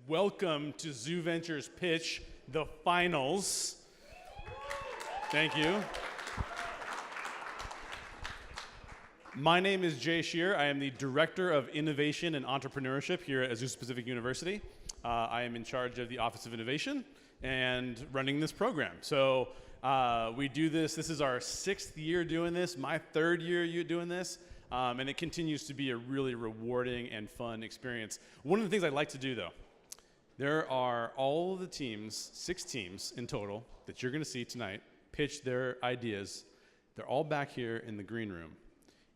Welcome to Zuventurez Pitch, the finals. Thank you. My name is Jay Shear. I am the Director of Innovation and Entrepreneurship here at Azusa Pacific University. I am in charge of the Office of Innovation and running this program. So we do this. This is our 6th year doing this, my 3rd year doing this, and it continues to be a really rewarding and fun experience. One of the things I like to do, though, there are all of the teams, 6 teams in total, that you're going to see tonight, pitch their ideas. They're all back here in the green room.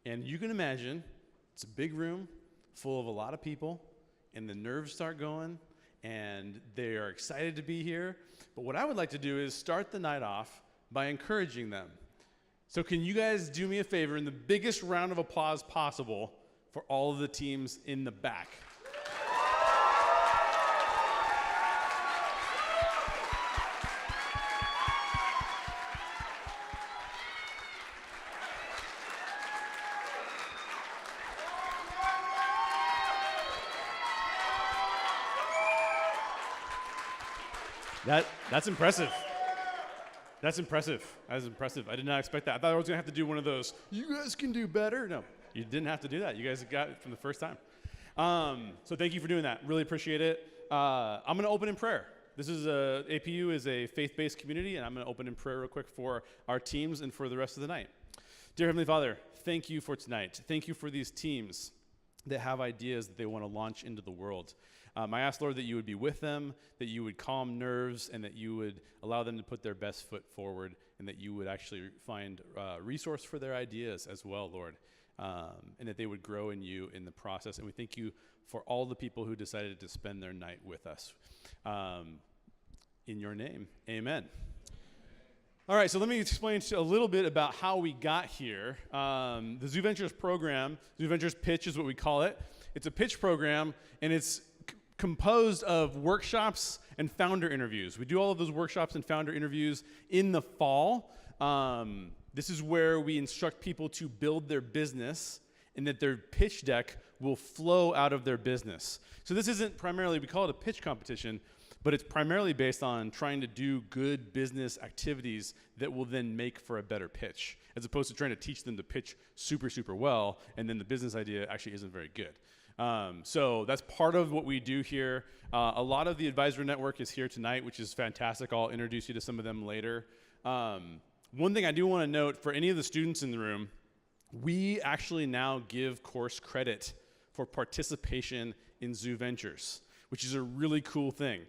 And you can imagine it's a big room full of a lot of people, and the nerves start going, and they are excited to be here. But what I would like to do is start the night off by encouraging them. So can you guys do me a favor in the biggest round of applause possible for all of the teams in the back? That's impressive. That's impressive. I did not expect that. I thought I was going to have to do one of those, you guys can do better. No, you didn't have to do that. You guys got it from the first time. So thank you for doing that. Really appreciate it. I'm going to open in prayer. This is APU is a faith-based community, and I'm going to open in prayer real quick for our teams and for the rest of the night. Dear Heavenly Father, thank you for tonight. Thank you for these teams that have ideas that they want to launch into the world. I ask, Lord, that you would be with them, that you would calm nerves, and that you would allow them to put their best foot forward, and that you would actually find resource for their ideas as well, Lord, and that they would grow in you in the process. And we thank you for all the people who decided to spend their night with us. In your name, amen. All right, so let me explain a little bit about how we got here. The Zuventurez program, Zuventurez Pitch is what we call it. It's a pitch program, and it's composed of workshops and founder interviews. We do all of those workshops and founder interviews in the fall. This is where we instruct people to build their business and that their pitch deck will flow out of their business. So this isn't primarily, we call it a pitch competition, but it's primarily based on trying to do good business activities that will then make for a better pitch, as opposed to trying to teach them to pitch super, super well, and then the business idea actually isn't very good. So that's part of what we do here. A lot of the advisor network is here tonight, which is fantastic. I'll introduce you to some of them later. One thing I do want to note for any of the students in the room, we actually now give course credit for participation in Zuventurez, which is a really cool thing.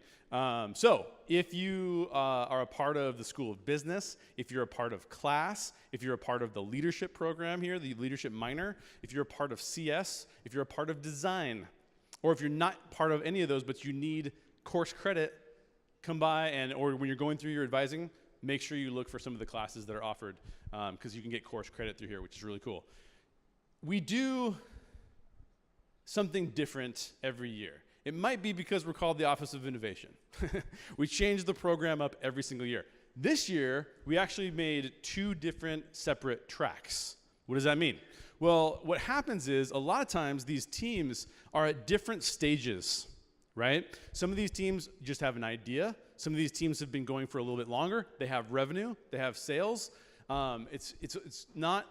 So if you are a part of the School of Business, if you're a part of class, if you're a part of the leadership program here, the leadership minor, if you're a part of CS, if you're a part of design, or if you're not part of any of those but you need course credit, come by or when you're going through your advising, make sure you look for some of the classes that are offered because you can get course credit through here, which is really cool. We do something different every year. It might be because we're called the Office of Innovation. We change the program up every single year. This year, we actually made 2 different separate tracks. What does that mean? Well, what happens is a lot of times these teams are at different stages, right? Some of these teams just have an idea. Some of these teams have been going for a little bit longer. They have revenue. They have sales. It's not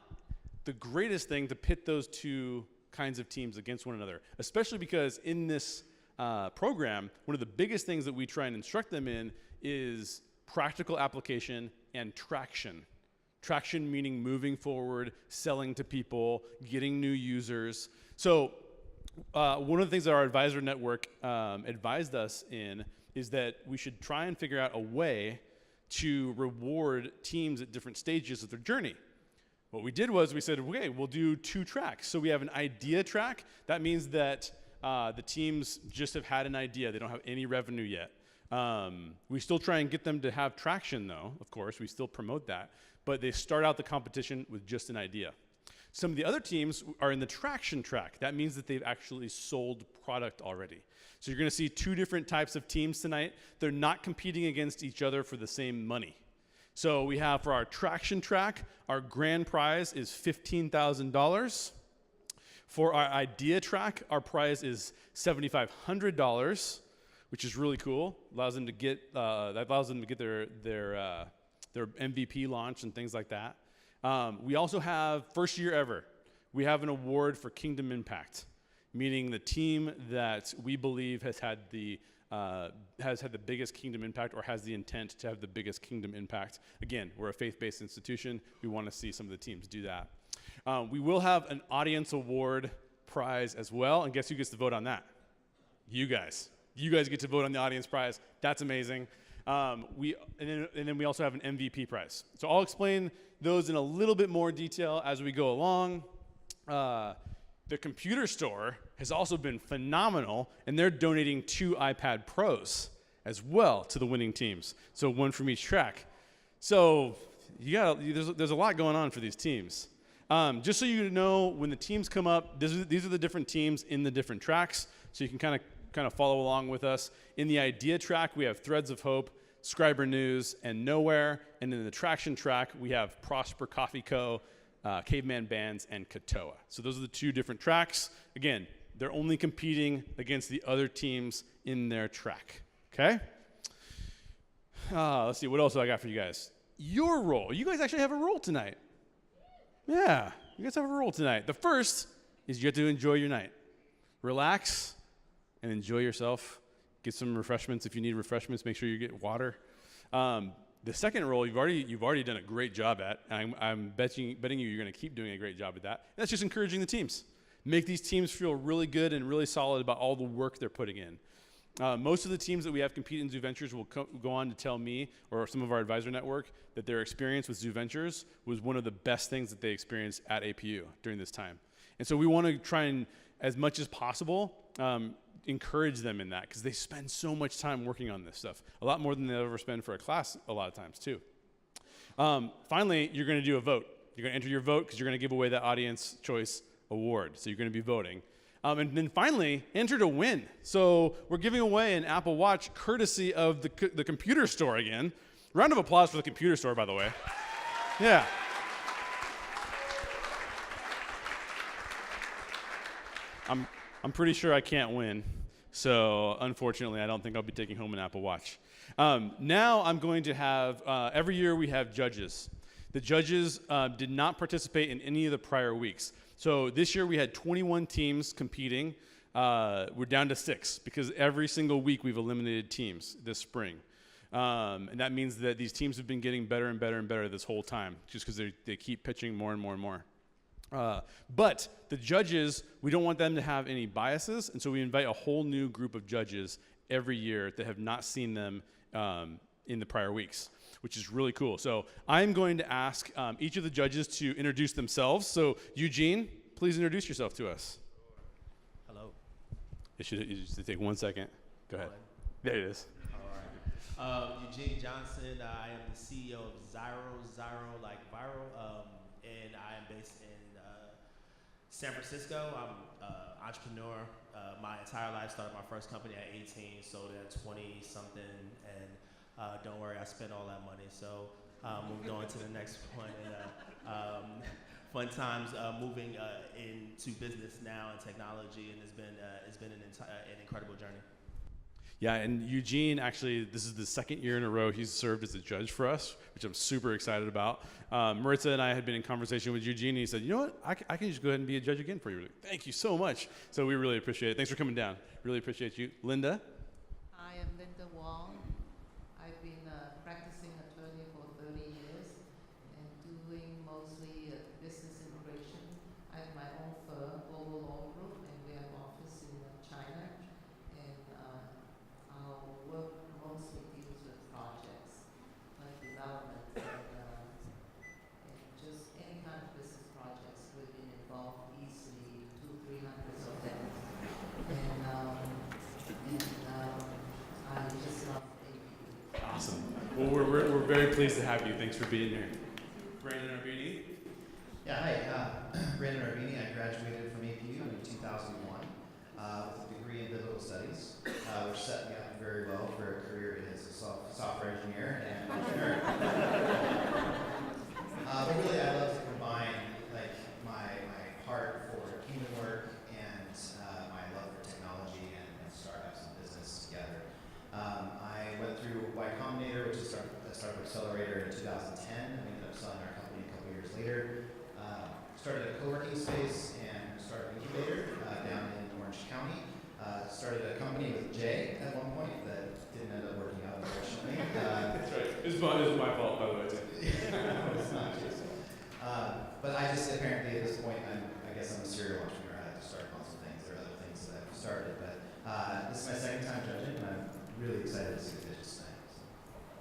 the greatest thing to pit those 2 kinds of teams against one another, especially because in this program, one of the biggest things that we try and instruct them in is practical application and traction. Traction meaning moving forward, selling to people, getting new users. So one of the things that our advisor network advised us in is that we should try and figure out a way to reward teams at different stages of their journey. What we did was we said, okay, we'll do 2 tracks. So we have an idea track. That means that the teams just have had an idea. They don't have any revenue yet. We still try and get them to have traction, though, of course. We still promote that. But they start out the competition with just an idea. Some of the other teams are in the traction track. That means that they've actually sold product already. So you're going to see 2 different types of teams tonight. They're not competing against each other for the same money. So we have for our traction track, our grand prize is $15,000. For our idea track, our prize is $7,500. which is really cool. Allows them to get their MVP launch and things like that. We also have, first year ever, we have an award for Kingdom Impact, meaning the team that we believe has had the biggest kingdom impact or has the intent to have the biggest kingdom impact. Again, we're a faith-based institution. We want to see some of the teams do that. We will have an audience award prize as well, and guess who gets to vote on that? You guys. You guys get to vote on the audience prize. That's amazing. And then we also have an MVP prize. So I'll explain those in a little bit more detail as we go along. The computer store has also been phenomenal, and they're donating 2 iPad Pros as well to the winning teams. So 1 from each track. So there's a lot going on for these teams. Just so you know, when the teams come up, these are the different teams in the different tracks, so you can kind of follow along with us. In the idea track, we have Threads of Hope, Scriber News, and Nowhere. And in the traction track, we have Prosper Coffee Co., Caveman Bands, and Katoa. So those are the 2 different tracks. Again, they're only competing against the other teams in their track. Okay? Let's see, what else do I got for you guys? Your role. You guys actually have a role tonight. Yeah, you guys have a role tonight. The first is you have to enjoy your night. Relax and enjoy yourself. Get some refreshments. If you need refreshments, make sure you get water. The second role you've already done a great job at. And I'm betting you you're going to keep doing a great job at that. And that's just encouraging the teams. Make these teams feel really good and really solid about all the work they're putting in. Most of the teams that we have compete in Zuventurez will go on to tell me, or some of our advisor network, that their experience with Zuventurez was one of the best things that they experienced at APU during this time. And so we want to try and, as much as possible, encourage them in that, because they spend so much time working on this stuff, a lot more than they ever spend for a class a lot of times too. Finally, you're going to do a vote. You're going to enter your vote because you're going to give away that audience choice award. So you're going to be voting. And then finally, enter to win. So we're giving away an Apple Watch courtesy of the computer store again. Round of applause for the computer store, by the way. Yeah. I'm pretty sure I can't win. So unfortunately, I don't think I'll be taking home an Apple Watch. Now I'm going to have, every year we have judges. The judges did not participate in any of the prior weeks. So this year we had 21 teams competing. We're down to 6 because every single week we've eliminated teams this spring. And that means that these teams have been getting better and better and better this whole time, just because they keep pitching more and more and more. But the judges, we don't want them to have any biases, and so we invite a whole new group of judges every year that have not seen them in the prior weeks, which is really cool. So I'm going to ask each of the judges to introduce themselves. So Eugene, please introduce yourself to us. Hello. You should take 1 second. Go ahead. There it is. All right. Eugene Johnson. I am the CEO of Zyro like viral, and I am based in San Francisco. I'm an entrepreneur. My entire life, started my first company at 18, sold it at 20-something, and don't worry, I spent all that money. So moved on to the next one. And, fun times moving into business now and technology, and it's been an incredible journey. Yeah, and Eugene, actually, this is the second year in a row he's served as a judge for us, which I'm super excited about. Maritza and I had been in conversation with Eugene, and he said, you know what, I can just go ahead and be a judge again for you. Thank you so much. So we really appreciate it. Thanks for coming down. Really appreciate you. Linda? I am Linda Wong. I've been a practicing attorney for 30 years and doing mostly business immigration. I have my own firm, Global Law Group, and we have an office in China. And our work mostly deals with projects, like development and just any kind of business projects. We've been involved easily 200-300 of them. And I just love APU. Awesome. Well, we're very pleased to have you. Thanks for being here. Brandon Arbini? Yeah, hi. Brandon Arbini. I graduated from APU in 2001 with a degree in biblical studies, which set me up very well for a career as a software engineer and entrepreneur. But really, I love to combine like my heart for kingdom work and my love for technology and startups and business together. accelerator in 2010. We ended up selling our company a couple years later. Started a co-working space and started an incubator down in Orange County. Started a company with Jay at one point that didn't end up working out, unfortunately. That's right. It was my fault, by the way, too. It's not Jay's fault. But I just apparently at this point, I guess I'm a serial entrepreneur. I have to start lots of things. There are other things that I've started. But this is my second time judging, and I'm really excited to see the pitches tonight. So.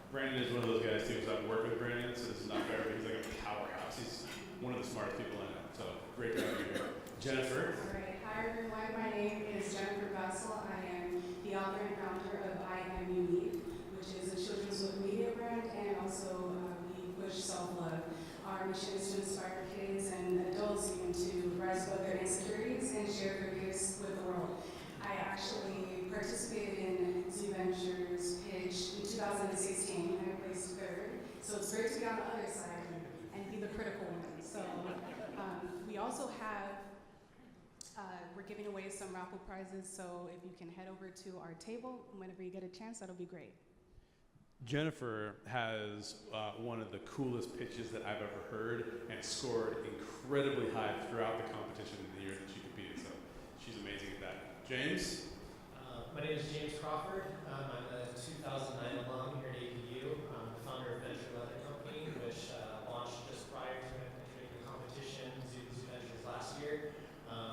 Brandon is one of those guys, too, because I've worked with Brandon, so this is not fair, but he's like a powerhouse. He's one of the smartest people I know. So great to have you here. Jennifer. All right. Hi, everyone. My name is Jennifer Bassel. I am the author and founder of I Am Unique, which is a children's book media brand, and also we push self-love. Our mission is to inspire kids and adults even to rise above their insecurities and share their gifts with the world. I actually participated in Zuventurez pitch in 2016, and I placed third. So it's great to be on the other side and be the critical one. So we also have, we're giving away some raffle prizes, so if you can head over to our table whenever you get a chance, that'll be great. Jennifer has one of the coolest pitches that I've ever heard and scored incredibly high throughout the competition in the year that she competed, so she's amazing at that. James? My name is James Crawford. I'm a 2009 alum here at APU. I'm the founder of Venture Leather Company, which launched just prior to entering the competition, Zuventurez last year.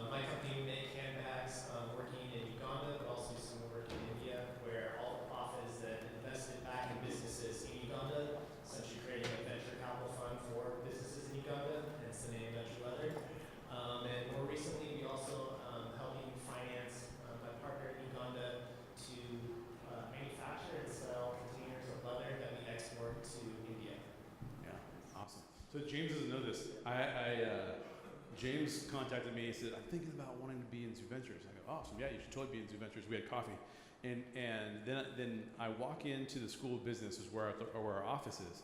My company make handbags working in Uganda, but also some work in India, where all the profits that invested back in businesses in Uganda, essentially creating a venture capital fund for businesses in Uganda, hence the name Venture Leather. And more recently, we also helping finance my partner in Uganda to manufacture and sell containers of leather that we export to India. Yeah, awesome. So James doesn't know this. James contacted me and said, I'm thinking about wanting to be in Zuventurez. I go, awesome, yeah, you should totally be in Zuventurez. We had coffee. And then I walk into the School of Business, is where our office is,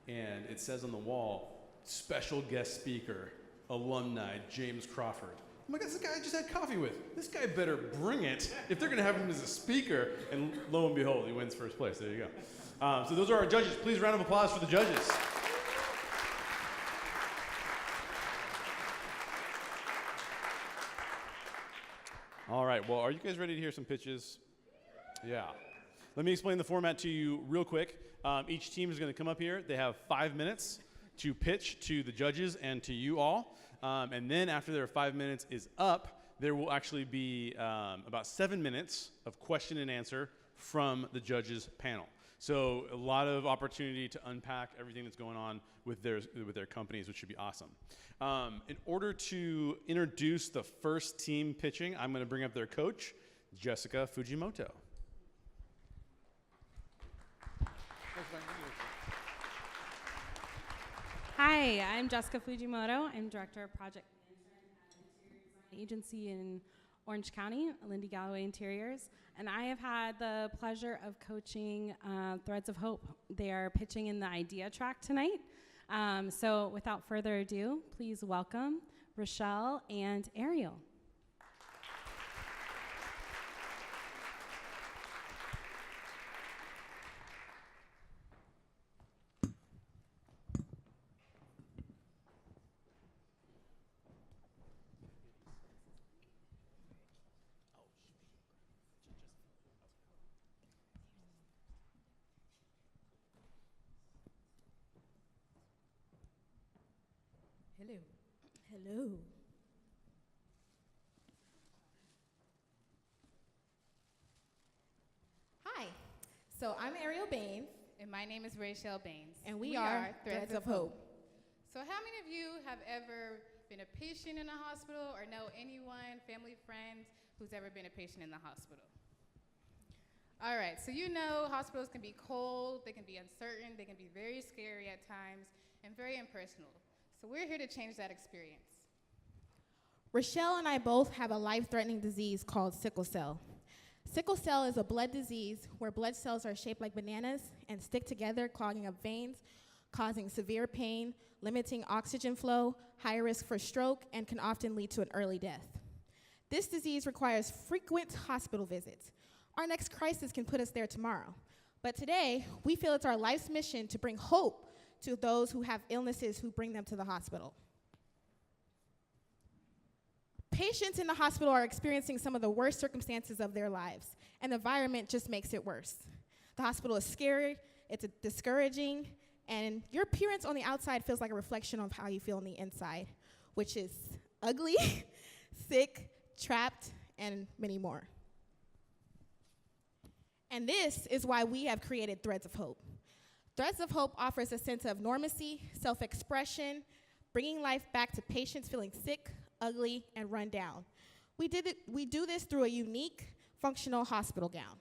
and it says on the wall, special guest speaker, alumni, James Crawford. I'm like, that's the guy I just had coffee with. This guy better bring it if they're gonna have him as a speaker. And lo and behold, he wins first place. There you go. So those are our judges. Please, a round of applause for the judges. All right, well, are you guys ready to hear some pitches? Yeah. Let me explain the format to you real quick. Each team is going to come up here. They have 5 minutes to pitch to the judges and to you all. And then after their 5 minutes is up, there will actually be about 7 minutes of question and answer from the judges panel. So a lot of opportunity to unpack everything that's going on with their companies, which should be awesome. In order to introduce the first team pitching, I'm going to bring up their coach, Jessica Fujimoto. Hi, I'm Jessica Fujimoto. I'm Director of Project Management at Interior Design Agency in Orange County, Lindy Galloway Interiors. And I have had the pleasure of coaching Threads of Hope. They are pitching in the idea track tonight. So without further ado, please welcome Rochelle and Ariel. Hello. Hello. Hi. So I'm Ariel Baines. And my name is Rachel Baines. And we are Threads of Hope. So how many of you have ever been a patient in a hospital or know anyone, family, friend, who's ever been a patient in the hospital? All right, so you know hospitals can be cold, they can be uncertain, they can be very scary at times, and very impersonal. So we're here to change that experience. Rochelle and I both have a life-threatening disease called sickle cell. Sickle cell is a blood disease where blood cells are shaped like bananas and stick together, clogging up veins, causing severe pain, limiting oxygen flow, high risk for stroke, and can often lead to an early death. This disease requires frequent hospital visits. Our next crisis can put us there tomorrow. But today, we feel it's our life's mission to bring hope to those who have illnesses who bring them to the hospital. Patients in the hospital are experiencing some of the worst circumstances of their lives, and the environment just makes it worse. The hospital is scary, it's discouraging, and your appearance on the outside feels like a reflection of how you feel on the inside, which is ugly, sick, trapped, and many more. And this is why we have created Threads of Hope. Threads of Hope offers a sense of normacy, self-expression, bringing life back to patients feeling sick, ugly, and run down. We do this through a unique, functional hospital gown.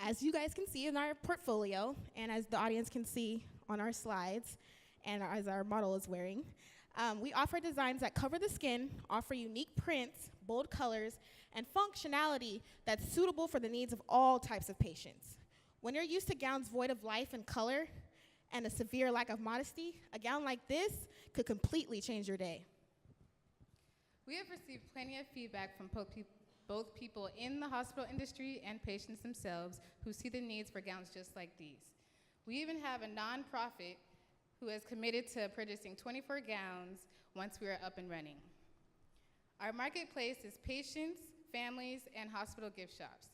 As you guys can see in our portfolio, and as the audience can see on our slides, and as our model is wearing, we offer designs that cover the skin, offer unique prints, bold colors, and functionality that's suitable for the needs of all types of patients. When you're used to gowns void of life and color and a severe lack of modesty, a gown like this could completely change your day. We have received plenty of feedback from both people in the hospital industry and patients themselves who see the needs for gowns just like these. We even have a nonprofit who has committed to purchasing 24 gowns once we are up and running. Our marketplace is patients, families, and hospital gift shops.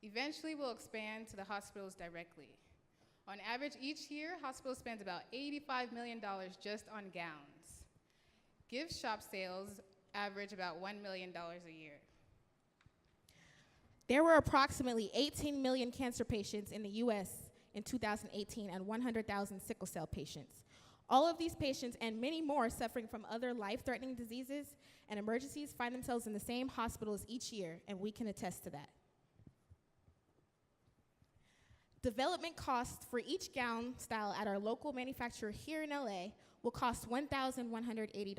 Eventually, we'll expand to the hospitals directly. On average, each year, hospitals spend about $85 million just on gowns. Gift shop sales average about $1 million a year. There were approximately 18 million cancer patients in the US in 2018 and 100,000 sickle cell patients. All of these patients and many more suffering from other life-threatening diseases and emergencies find themselves in the same hospitals each year, and we can attest to that. Development costs for each gown style at our local manufacturer here in LA will cost $1,180.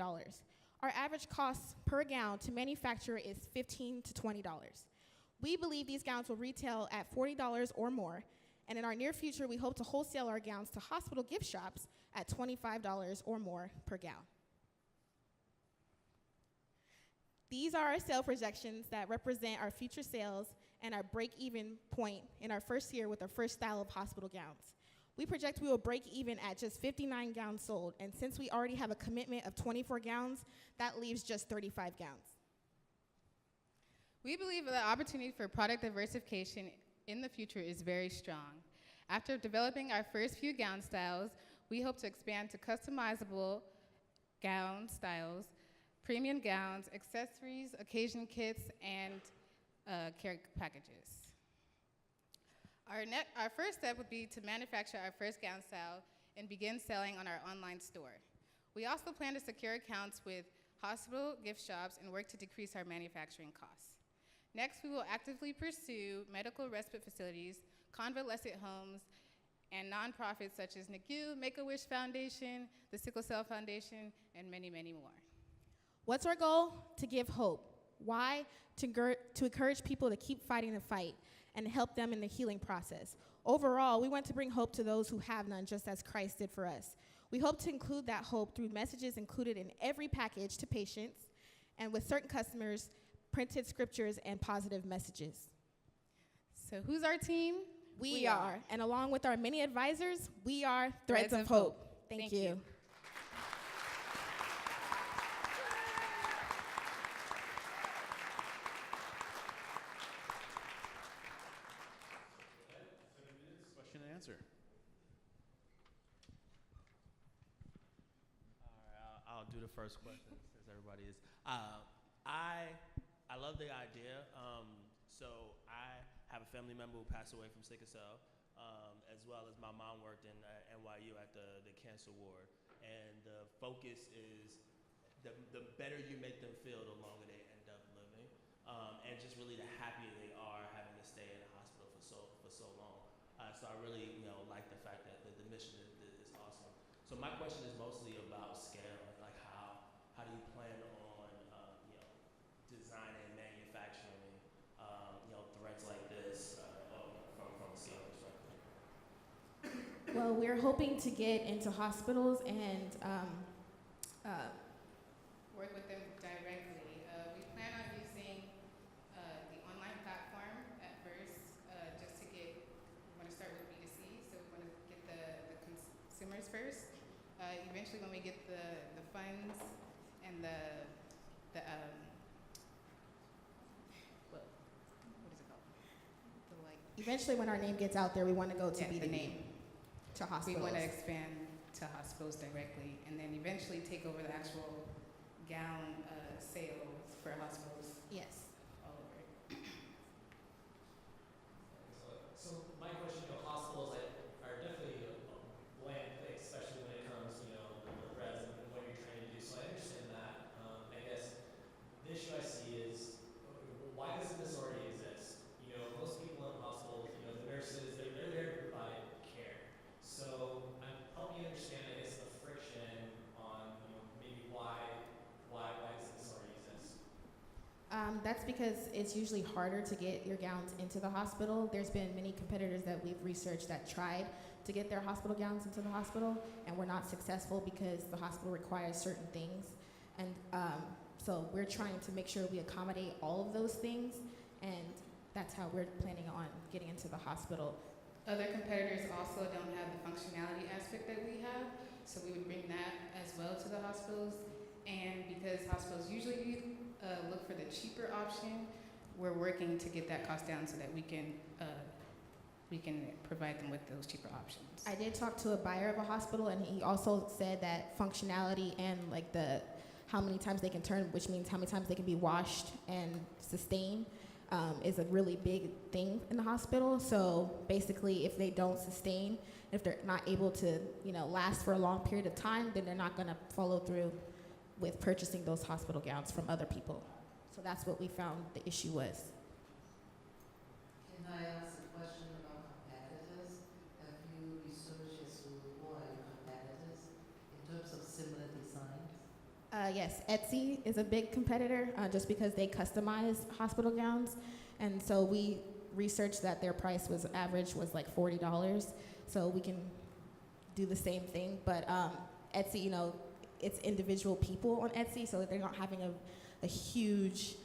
Our average cost per gown to manufacture is $15 to $20. We believe these gowns will retail at $40 or more, and in our near future, we hope to wholesale our gowns to hospital gift shops at $25 or more per gown. These are our sale projections that represent our future sales and our break-even point in our first year with our first style of hospital gowns. We project we will break even at just 59 gowns sold, and since we already have a commitment of 24 gowns, that leaves just 35 gowns. We believe the opportunity for product diversification in the future is very strong. After developing our first few gown styles, we hope to expand to customizable gown styles, premium gowns, accessories, occasion kits, and care packages. Our first step would be to manufacture our first gown style and begin selling on our online store. We also plan to secure accounts with hospital gift shops and work to decrease our manufacturing costs. Next, we will actively pursue medical respite facilities, convalescent homes, and nonprofits such as NICU, Make-A-Wish Foundation, the Sickle Cell Foundation, and many, many more. What's our goal? To give hope. Why? To encourage people to keep fighting the fight and help them in the healing process. Overall, we want to bring hope to those who have none, just as Christ did for us. We hope to include that hope through messages included in every package to patients, and with certain customers, printed scriptures and positive messages. So who's our team? We are. And along with our many advisors, we are Threads of Hope. Thank you. Question and answer. All right, I'll do the first question since everybody is. I love the idea. So I have a family member who passed away from sickle cell, as well as my mom worked in NYU at the cancer ward. And the focus is the better you make them feel, the longer they end up living, and just really the happier they are having to stay in the hospital for so long. So I really like the fact that the mission is awesome. So my question is mostly about scale, like how do you plan on designing and manufacturing threads like this from a scale perspective? Well, we're hoping to get into hospitals and Work with them directly. We plan on using the online platform at first eventually when we get the funds and what is it called? The like Eventually, when our name gets out there, we want to go to the B2B, name. to We hospitals. want to expand to hospitals directly, and then eventually take over the actual gown sales for hospitals Yes. all over. So my question, hospitals are definitely a bland place, especially when it comes, the threats and what you're trying to do. So I understand that. I guess the issue I see is why doesn't this already exist? Most people in hospitals, the nurses, they're there to provide care. So help me understand, I guess, the friction on, maybe why doesn't this already exist? That's because it's usually harder to get your gowns into the hospital. There's been many competitors that we've researched that tried to get their hospital gowns into the hospital and were not successful because the hospital requires certain things. And so we're trying to make sure we accommodate all of those things, and that's how we're planning on getting into the hospital. Other competitors also don't have the functionality aspect that we have, so we would bring that as well to the hospitals. And because hospitals usually look for the cheaper option, we're working to get that cost down so that we can provide them with those cheaper options. I did talk to a buyer of a hospital, and he also said that functionality and like how many times they can turn, which means how many times they can be washed and sustained, is a really big thing in the hospital. So basically, if they don't sustain, if they're not able to, last for a long period of time, then they're not going to follow through with purchasing those hospital gowns from other people. So that's what we found the issue was. Can I ask a question about competitors? Have you researched as to who are your competitors in terms of similar designs? Yes, Etsy is a big competitor just because they customize hospital gowns. And so we researched that their price average was like $40. So we can do the same thing. But Etsy, it's individual people on Etsy, so they're not having a huge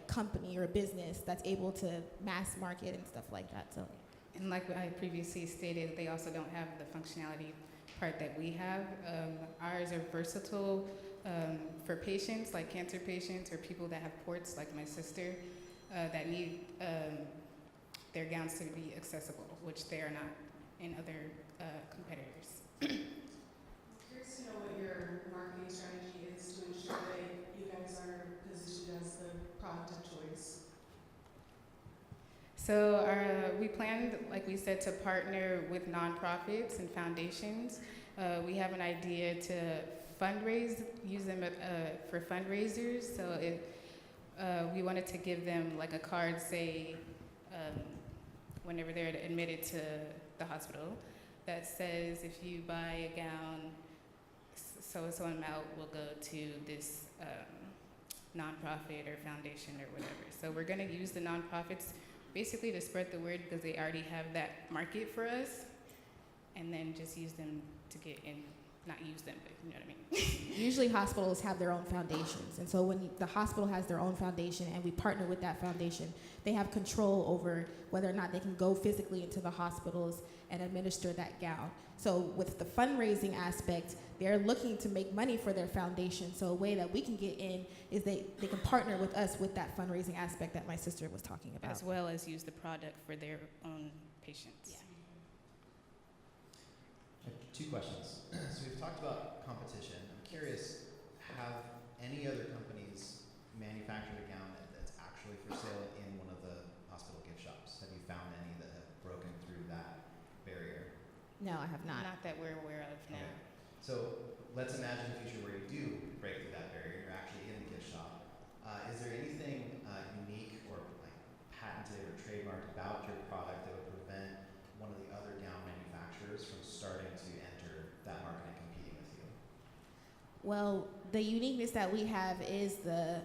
company or a business that's able to mass market and stuff like that. So, And like I previously stated, they also don't have the functionality part that we have. Ours are versatile for patients, like cancer patients or people that have ports, like my sister, that need their gowns to be accessible, which they are not in other competitors. Curious to know what your marketing strategy is to ensure that you guys are positioned as the product of choice. So we planned, like we said, to partner with nonprofits and foundations. We have an idea to use them for fundraisers. So we wanted to give them like a card, say, whenever they're admitted to the hospital, that says if you buy a gown, so amount will go to this nonprofit or foundation or whatever. So we're going to use the nonprofits basically to spread the word because they already have that market for us, and then just use them to get in, not use them, but you know what I mean. usually hospitals have their own foundations. And so when the hospital has their own foundation and we partner with that foundation, they have control over whether or not they can go physically into the hospitals and administer that gown. So with the fundraising aspect, they're looking to make money for their foundation. So a way that we can get in is they can partner with us with that fundraising aspect that my sister was talking about. As well as use the product for their own patients. Yeah. I have 2 questions. So we've talked about competition. I'm curious, have any other companies manufactured a gown that's actually for sale in one of the hospital gift shops? Have you found any that have broken through that barrier? No, I have not. Not that we're aware of now. Okay. So let's imagine a future where you do break through that barrier, you're actually in the gift shop. Is there anything unique or patented or trademarked about your product that would prevent one of the other gown manufacturers from starting to enter that market and competing with you? Well, the uniqueness that we have is the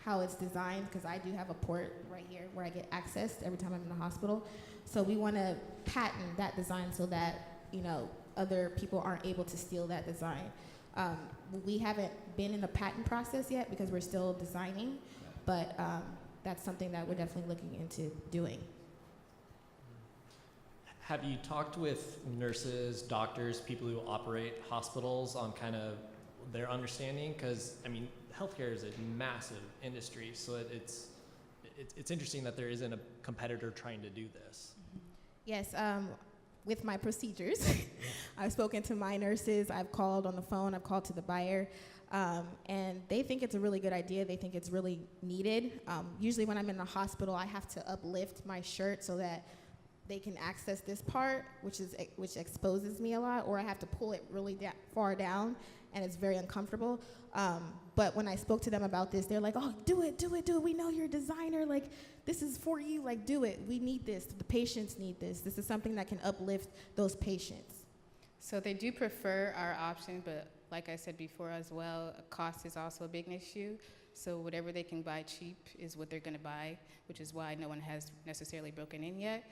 how it's designed, because I do have a port right here where I get accessed every time I'm in the hospital. So we want to patent that design so that, other people aren't able to steal that design. We haven't been in the patent process yet because we're still designing, but that's something that we're definitely looking into doing. Have you talked with nurses, doctors, people who operate hospitals on kind of their understanding? Because, I mean, healthcare is a massive industry, so it's interesting that there isn't a competitor trying to do this. Yes, with my procedures, I've spoken to my nurses, I've called on the phone, I've called to the buyer, and they think it's a really good idea. They think it's really needed. Usually when I'm in the hospital, I have to uplift my shirt so that they can access this part, which exposes me a lot, or I have to pull it really far down, and it's very uncomfortable. But when I spoke to them about this, they're like, oh, do it. We know you're a designer. Like, this is for you. Like, do it. We need this. The patients need this. This is something that can uplift those patients. So they do prefer our option, but like I said before as well, cost is also a big issue. So whatever they can buy cheap is what they're going to buy, which is why no one has necessarily broken in yet.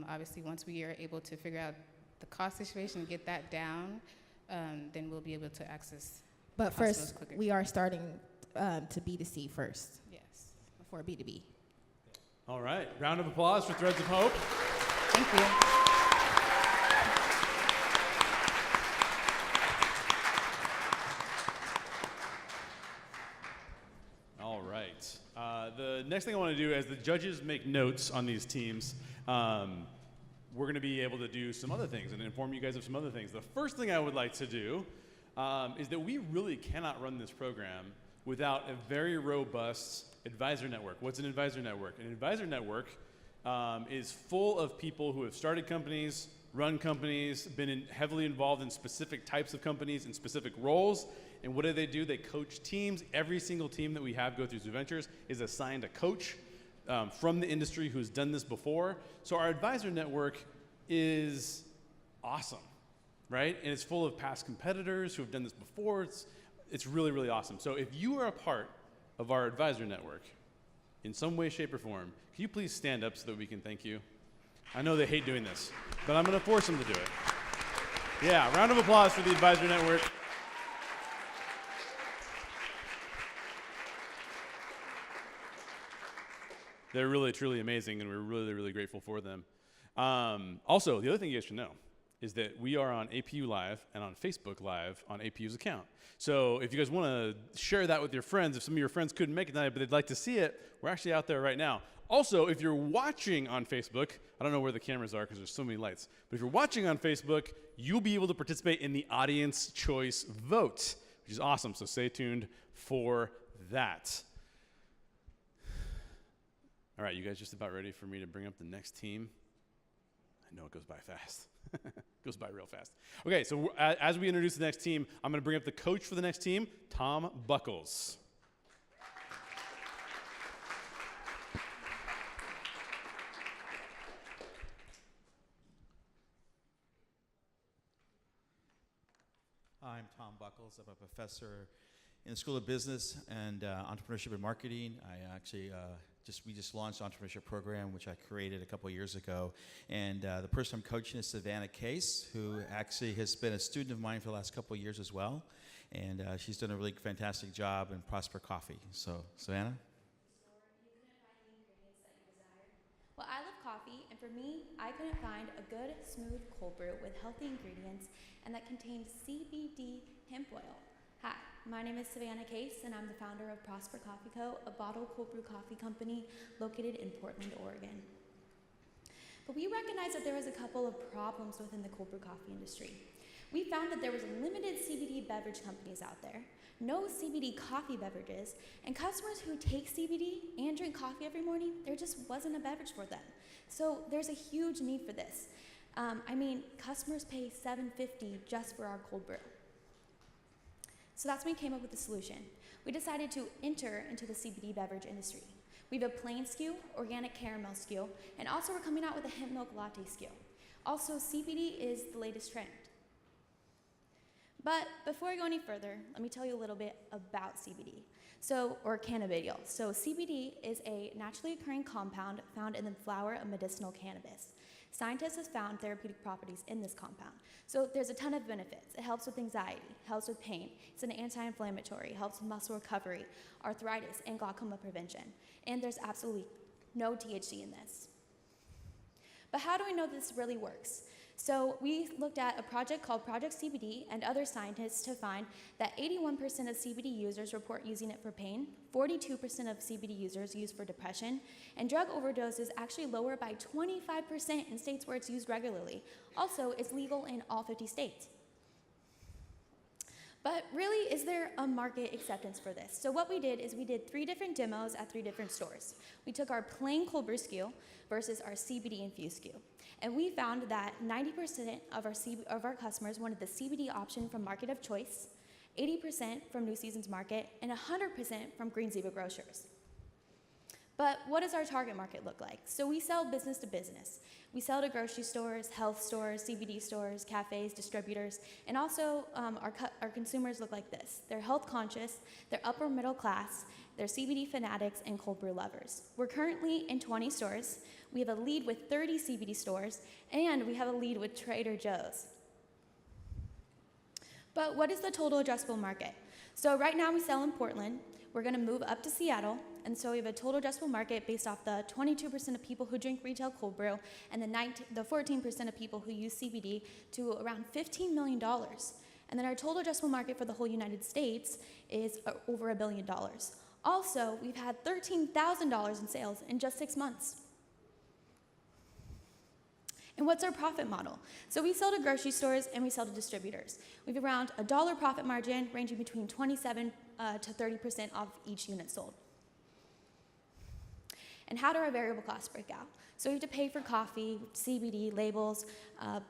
Obviously, once we are able to figure out the cost situation and get that down, then we'll be able to access. But first, quicker. we are starting to B2C first. Yes. Before B2B. All right, round of applause for Threads of Hope. Thank you. All right. The next thing I want to do, as the judges make notes on these teams, we're going to be able to do some other things and inform you guys of some other things. The first thing I would like to do is that we really cannot run this program without a very robust advisor network. What's an advisor network? An advisor network is full of people who have started companies, run companies, been heavily involved in specific types of companies in specific roles. And what do? They coach teams. Every single team that we have go through Zuventurez is assigned a coach from the industry who's done this before. So our advisor network is awesome, right? And it's full of past competitors who have done this before. It's really, really awesome. So if you are a part of our advisor network in some way, shape, or form, can you please stand up so that we can thank you? I know they hate doing this, but I'm going to force them to do it. Yeah, round of applause for the advisor network. They're really, truly amazing, and we're really, really grateful for them. Also, the other thing you guys should know is that we are on APU Live and on Facebook Live on APU's account. So if you guys want to share that with your friends, if some of your friends couldn't make it tonight but they'd like to see it, we're actually out there right now. Also, if you're watching on Facebook, I don't know where the cameras are because there's so many lights, but if you're watching on Facebook, you'll be able to participate in the audience choice vote, which is awesome. So stay tuned for that. All right, you guys just about ready for me to bring up the next team? I know it goes by fast. Goes by real fast. Okay, so as we introduce the next team, I'm going to bring up the coach for the next team, Tom Buckles. I'm Tom Buckles. I'm a professor in the School of Business and Entrepreneurship and Marketing. I actually we just launched an entrepreneurship program, which I created a couple years ago. And the person I'm coaching is Savannah Case, who actually has been a student of mine for the last couple of years as well. And she's done a really fantastic job in Prosper Coffee. So, Savannah? Well, I love coffee, and for me, I couldn't find a good, smooth cold brew with healthy ingredients and that contained CBD hemp oil. Hi, my name is Savannah Case, and I'm the founder of Prosper Coffee Co., a bottled cold brew coffee company located in Portland, Oregon. But we recognized that there was a couple of problems within the cold brew coffee industry. We found that there was limited CBD beverage companies out there, no CBD coffee beverages, and customers who take CBD and drink coffee every morning, there just wasn't a beverage for them. So there's a huge need for this. Customers pay $7.50 just for our cold brew. So that's when we came up with the solution. We decided to enter into the CBD beverage industry. We have a plain SKU, organic caramel SKU, and also we're coming out with a hemp milk latte SKU. Also, CBD is the latest trend. But before I go any further, let me tell you a little bit about CBD, or cannabidiol. So CBD is a naturally occurring compound found in the flower of medicinal cannabis. Scientists have found therapeutic properties in this compound. So there's a ton of benefits. It helps with anxiety, helps with pain. It's an anti-inflammatory, helps with muscle recovery, arthritis, and glaucoma prevention. And there's absolutely no THC in this. But how do we know this really works? So we looked at a project called Project CBD and other scientists to find that 81% of CBD users report using it for pain, 42% of CBD users use for depression, and drug overdose is actually lower by 25% in states where it's used regularly. Also, it's legal in all 50 states. But really, is there a market acceptance for this? So what we did is we did 3 different demos at 3 different stores. We took our plain cold brew SKU versus our CBD infused SKU. And we found that 90% of our customers wanted the CBD option from Market of Choice, 80% from New Seasons Market, and 100% from Green Zebra Grocers. But what does our target market look like? So we sell business to business. We sell to grocery stores, health stores, CBD stores, cafes, distributors, and also our consumers look like this. They're health conscious, they're upper middle class, they're CBD fanatics, and cold brew lovers. We're currently in 20 stores. We have a lead with 30 CBD stores, and we have a lead with Trader Joe's. But what is the total addressable market? So right now we sell in Portland. We're going to move up to Seattle, and so we have a total addressable market based off the 22% of people who drink retail cold brew and the 14% of people who use CBD to around $15 million. And then our total addressable market for the whole United States is over $1 billion. Also, we've had $13,000 in sales in just 6 months. And what's our profit model? So we sell to grocery stores and we sell to distributors. We have around a $1 profit margin ranging between 27 to 30% off each unit sold. And how do our variable costs break out? So we have to pay for coffee, CBD, labels,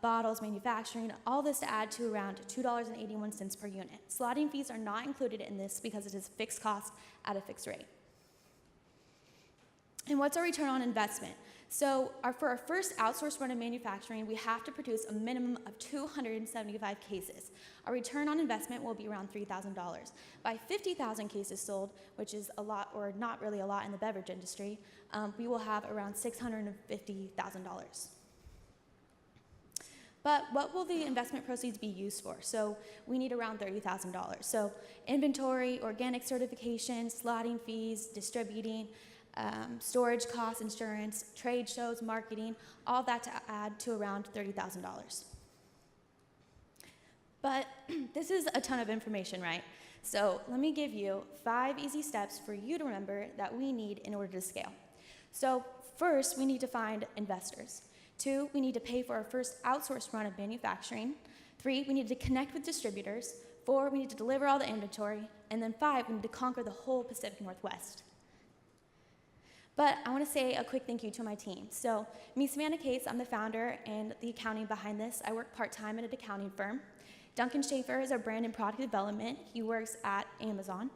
bottles, manufacturing, all this to add to around $2.81 per unit. Slotting fees are not included in this because it is fixed cost at a fixed rate. And what's our return on investment? So for our first outsourced run of manufacturing, we have to produce a minimum of 275 cases. Our return on investment will be around $3,000. By 50,000 cases sold, which is a lot or not really a lot in the beverage industry, we will have around $650,000. But what will the investment proceeds be used for? So we need around $30,000. So inventory, organic certification, slotting fees, distributing, storage costs, insurance, trade shows, marketing, all that to add to around $30,000. But this is a ton of information, right? So let me give you 5 easy steps for you to remember that we need in order to scale. So first, we need to find investors. 2, we need to pay for our first outsourced run of manufacturing. 3, we need to connect with distributors. 4, we need to deliver all the inventory. And then 5, we need to conquer the whole Pacific Northwest. But I want to say a quick thank you to my team. So me, Savannah Case, I'm the founder and the accounting behind this. I work part-time at an accounting firm. Duncan Schaefer is our brand and product development. He works at Amazon.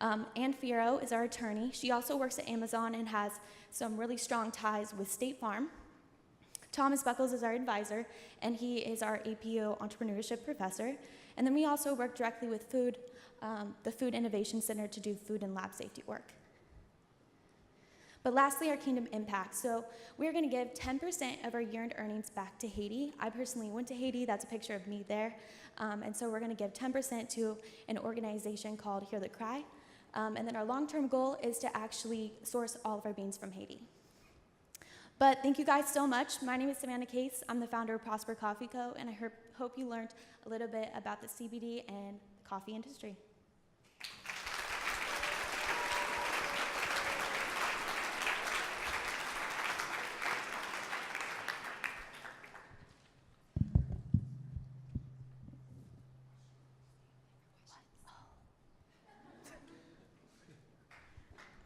Ann Fierro is our attorney. She also works at Amazon and has some really strong ties with State Farm. Thomas Buckles is our advisor, and he is our APO entrepreneurship professor. And then we also work directly with the Food Innovation Center to do food and lab safety work. But lastly, our Kingdom Impact. So we're going to give 10% of our year-end earnings back to Haiti. I personally went to Haiti. That's a picture of me there. And so we're going to give 10% to an organization called Hear the Cry. And then our long-term goal is to actually source all of our beans from Haiti. But thank you guys so much. My name is Savannah Case. I'm the founder of Prosper Coffee Co., and I hope you learned a little bit about the CBD and the coffee industry.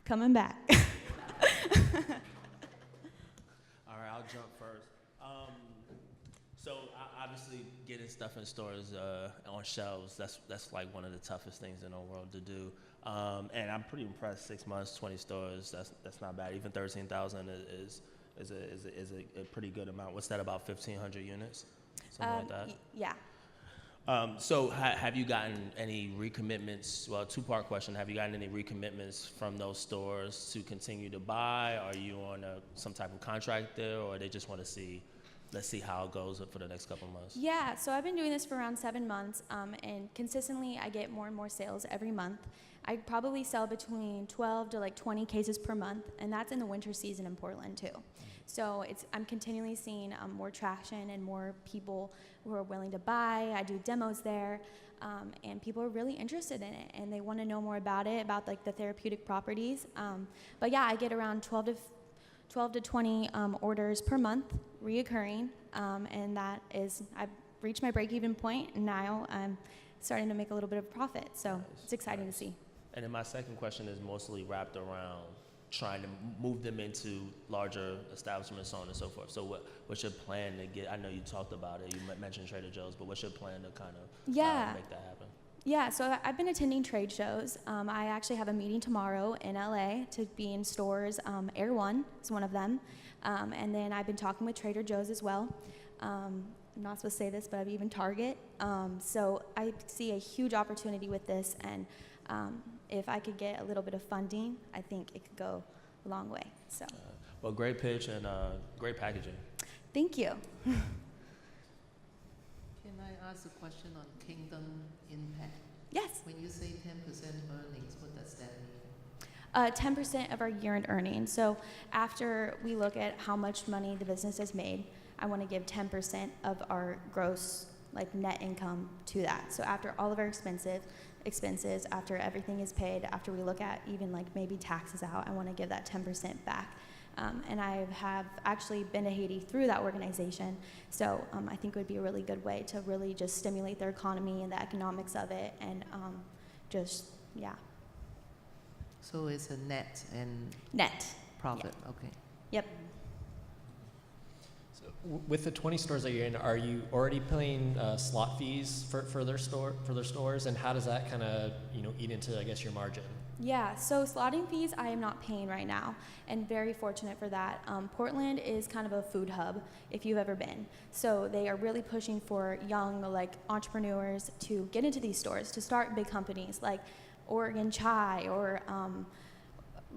Coming back. All right, I'll jump first. So obviously getting stuff in stores on shelves, that's like one of the toughest things in the world to do. And I'm pretty impressed. 6 months, 20 stores, that's not bad. Even 13,000 is a pretty good amount. What's that, about 1,500 units? Something like that? Yeah. So have you gotten any recommitments? Well, 2-part question. Have you gotten any recommitments from those stores to continue to buy? Are you on some type of contract there, or they just want to see let's see how it goes for the next couple of months? Yeah, so I've been doing this for around 7 months, and consistently I get more and more sales every month. I probably sell between 12 to like 20 cases per month, and that's in the winter season in Portland too. So I'm continually seeing more traction and more people who are willing to buy. I do demos there, and people are really interested in it, and they want to know more about it, about like the therapeutic properties. But yeah, I get around 12 to 20 orders per month, reoccurring, and that is, I've reached my break-even point, and now I'm starting to make a little bit of profit. So it's exciting to see. And then my second question is mostly wrapped around trying to move them into larger establishments, so on and so forth. So what's your plan to get, I know you talked about it, you mentioned Trader Joe's, but what's your plan to kind of make that happen? Yeah, so I've been attending trade shows. I actually have a meeting tomorrow in LA to be in stores. Air One is one of them. And then I've been talking with Trader Joe's as well. I'm not supposed to say this, but I've even Target. So I see a huge opportunity with this, and if I could get a little bit of funding, I think it could go a long way. So. Well, great pitch and great packaging. Thank you. Can I ask a question on Kingdom Impact? Yes. When you say 10% earnings, what does that mean? 10% of our year-end earnings. So after we look at how much money the business has made, I want to give 10% of our gross, like, net income to that. So after all of our expenses, after everything is paid, after we look at even like maybe taxes out, I want to give that 10% back. And I have actually been to Haiti through that organization, so I think it would be a really good way to really just stimulate their economy and the economics of it, and yeah. So it's a net and Net. profit, Yeah. okay. Yep. So with the 20 stores that you're in, are you already paying slot fees for their stores, and how does that kind of eat into, I guess, your margin? Yeah, so slotting fees I am not paying right now, and very fortunate for that. Portland is kind of a food hub, if you've ever been. So they are really pushing for young, like, entrepreneurs to get into these stores, to start big companies like Oregon Chai, or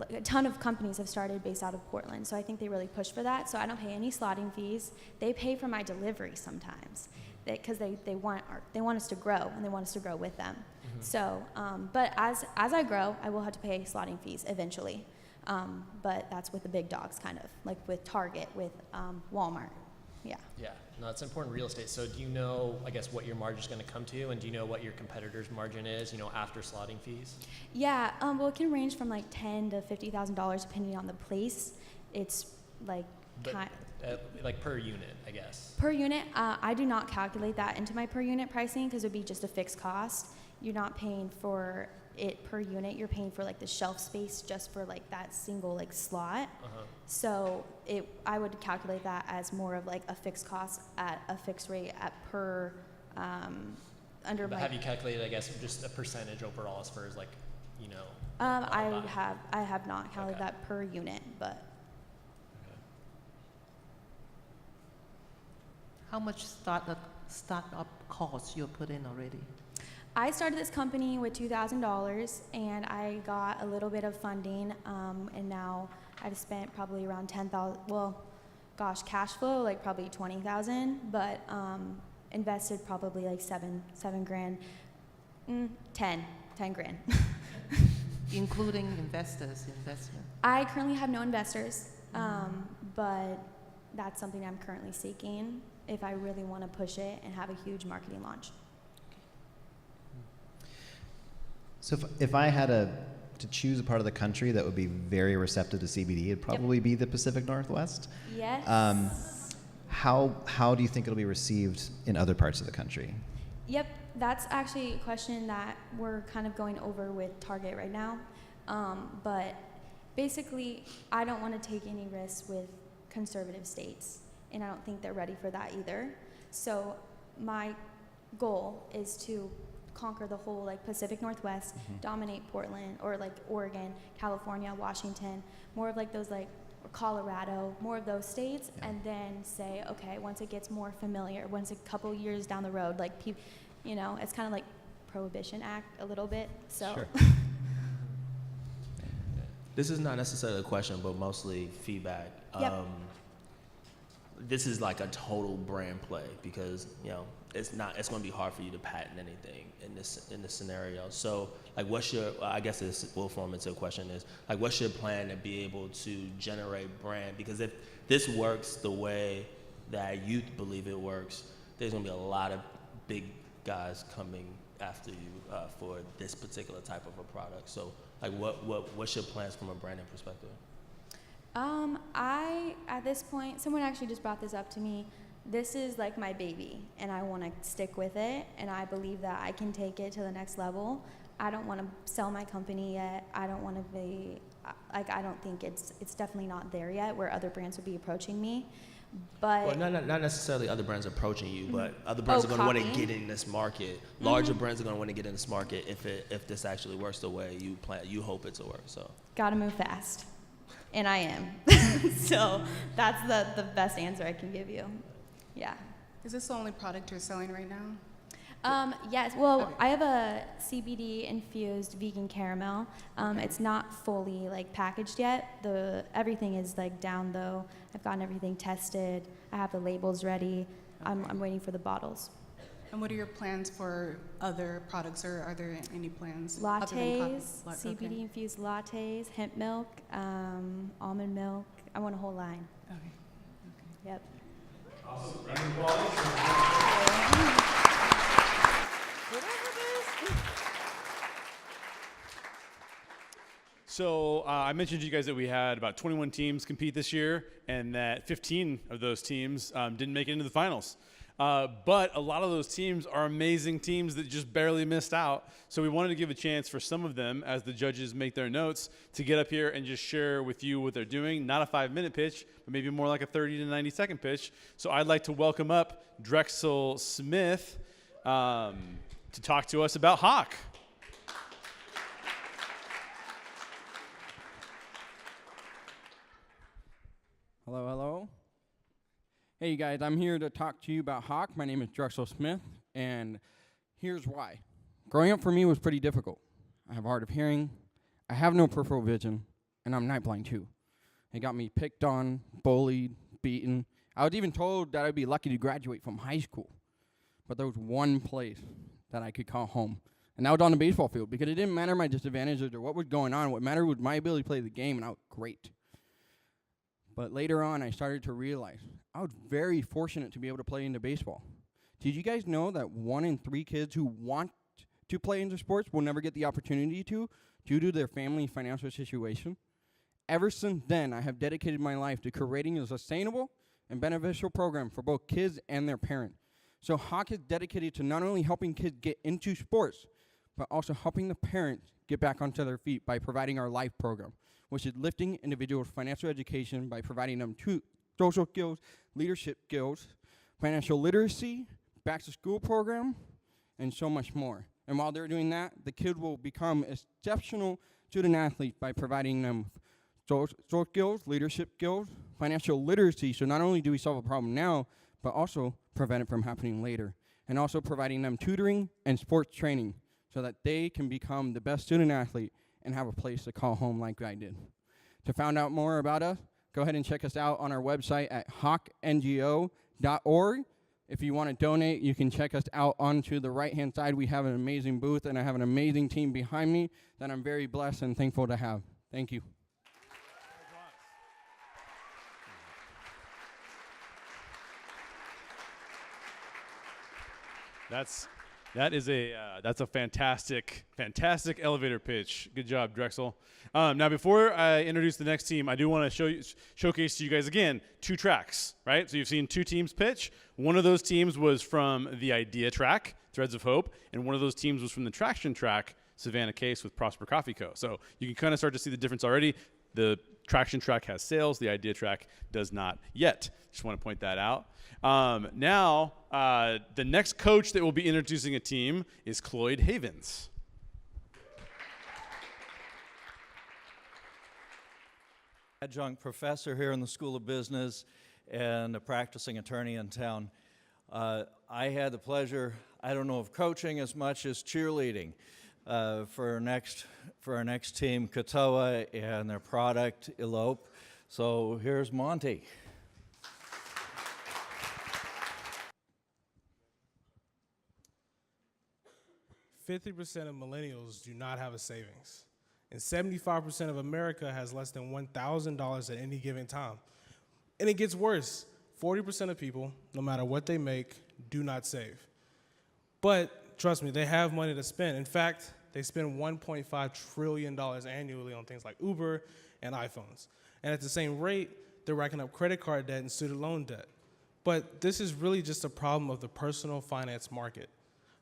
a ton of companies have started based out of Portland. So I think they really push for that. So I don't pay any slotting fees. They pay for my delivery sometimes, because they want us to grow, and they want us to grow with them. Mm-hmm. So, but as I grow, I will have to pay slotting fees eventually. But that's with the big dogs, kind of like with Target, with Walmart. Yeah. Yeah, no, it's important real estate. So do you know, I guess, what your margin is going to come to, and do you know what your competitor's margin is, after slotting fees? Yeah, well, it can range from like $10,000 to $50,000 depending on the place. It's like like per unit, I guess. Per unit, I do not calculate that into my per unit pricing, because it would be just a fixed cost. You're not paying for it per unit. You're paying for like the shelf space just for like that single like slot. Uh-huh. So I would calculate that as more of like a fixed cost at a fixed rate at per under. But have you calculated, I guess, just a percentage overall as far as like, I have not calculated that per unit, but. How much startup costs you put in already? I started this company with $2,000, and I got a little bit of funding, and now I've spent probably around $10,000. Well, gosh, cash flow like probably $20,000, but invested probably like $7 grand, 10 grand. Including investment. I currently have no investors, but that's something I'm currently seeking if I really want to push it and have a huge marketing launch. So if I had to choose a part of the country that would be very receptive to CBD, it'd probably be the Pacific Northwest. Yes. How do you think it'll be received in other parts of the country? Yep, that's actually a question that we're kind of going over with Target right now. But basically, I don't want to take any risks with conservative states, and I don't think they're ready for that either. So my goal is to conquer the whole like Pacific Northwest, dominate Portland, or like Oregon, California, Washington, more of like those like, or Colorado, more of those states, and then say, okay, once it gets more familiar, once a couple years down the road, like it's kind of like Prohibition Act a little bit. So. Sure. This is not necessarily a question, but mostly feedback. Yep. this is like a total brand play because it's going to be hard for you to patent anything in this scenario. So like, what's your? I guess this will form into a question is like, what's your plan to be able to generate brand? Because if this works the way that you believe it works, there's going to be a lot of big guys coming after you for this particular type of a product. So like, what's your plans from a branding perspective? At this point, someone actually just brought this up to me. This is like my baby, and I want to stick with it, and I believe that I can take it to the next level. I don't want to sell my company yet. I don't want to be, like, I don't think it's definitely not there yet where other brands would be approaching me. But well, not necessarily other brands approaching you, but other brands are going to want to get in this market. Larger brands are going to want to get in this market if this actually works the way you hope it to work. So gotta move fast, and I am. So that's the best answer I can give you. Yeah. Is this the only product you're selling right now? Yes. Well, Okay. I have a CBD infused vegan caramel. It's not fully like packaged yet. Everything is like down though. I've gotten everything tested. I have the labels ready. I'm waiting for the bottles. And what are your plans for other products, or are there any plans? other than Lattes, coffee? CBD Okay. infused lattes, hemp milk, almond milk. I want a whole line. Okay. Yep. So I mentioned to you guys that we had about 21 teams compete this year, and that 15 of those teams didn't make it into the finals. But a lot of those teams are amazing teams that just barely missed out. So we wanted to give a chance for some of them, as the judges make their notes, to get up here and just share with you what they're doing. Not a 5-minute pitch, but maybe more like a 30 to 90-second pitch. So I'd like to welcome up Drexel Smith to talk to us about Hawk. Hello, hello. Hey, you guys, I'm here to talk to you about Hawk. My name is Drexel Smith, and here's why. Growing up for me was pretty difficult. I have hard of hearing, I have no peripheral vision, and I'm night blind too. It got me picked on, bullied, beaten. I was even told that I'd be lucky to graduate from high school. But there was one place that I could call home, and that was on the baseball field, because it didn't matter my disadvantages or what was going on. What mattered was my ability to play the game, and I was great. But later on, I started to realize I was very fortunate to be able to play into baseball. Did you guys know that 1 in 3 kids who want to play into sports will never get the opportunity to due to their family financial situation? Ever since then, I have dedicated my life to creating a sustainable and beneficial program for both kids and their parents. So Hawk is dedicated to not only helping kids get into sports, but also helping the parents get back onto their feet by providing our life program, which is lifting individuals' financial education by providing them social skills, leadership skills, financial literacy, back-to-school program, and so much more. And while they're doing that, the kids will become exceptional student-athletes by providing them social skills, leadership skills, financial literacy, so not only do we solve a problem now, but also prevent it from happening later. And also providing them tutoring and sports training so that they can become the best student-athlete and have a place to call home like I did. To find out more about us, go ahead and check us out on our website at hawkngo.org. If you want to donate, you can check us out onto the right-hand side. We have an amazing booth, and I have an amazing team behind me that I'm very blessed and thankful to have. Thank you. That's a fantastic elevator pitch. Good job, Drexel. Now, before I introduce the next team, I do want to showcase to you guys again 2 tracks, right? So you've seen 2 teams pitch. One of those teams was from the Idea track, Threads of Hope, and one of those teams was from the Traction track, Savannah Case with Prosper Coffee Co. So you can kind of start to see the difference already. The Traction track has sales. The Idea track does not yet. Just want to point that out. Now, the next coach that will be introducing a team is Cloyd Havens. Adjunct professor here in the School of Business and a practicing attorney in town. I had the pleasure, I don't know, of coaching as much as cheerleading for our next team, Katoa, and their product, Elope. So here's Monty. 50% of millennials do not have a savings. And 75% of America has less than $1,000 at any given time. And it gets worse. 40% of people, no matter what they make, do not save. But trust me, they have money to spend. In fact, they spend $1.5 trillion annually on things like Uber and iPhones. And at the same rate, they're racking up credit card debt and student loan debt. But this is really just a problem of the personal finance market.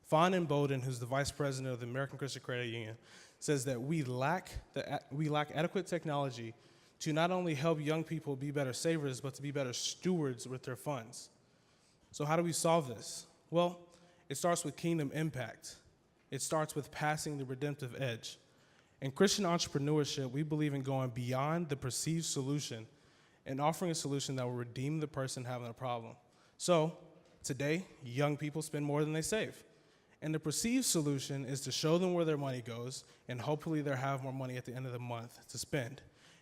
Fawn and Bowden, who's the vice president of the American Christian Credit Union, says that we lack adequate technology to not only help young people be better savers, but to be better stewards with their funds. So how do we solve this? Well, it starts with kingdom impact. It starts with passing the redemptive edge. In Christian entrepreneurship, we believe in going beyond the perceived solution and offering a solution that will redeem the person having a problem. So today, young people spend more than they save. And the perceived solution is to show them where their money goes, and hopefully they'll have more money at the end of the month to spend.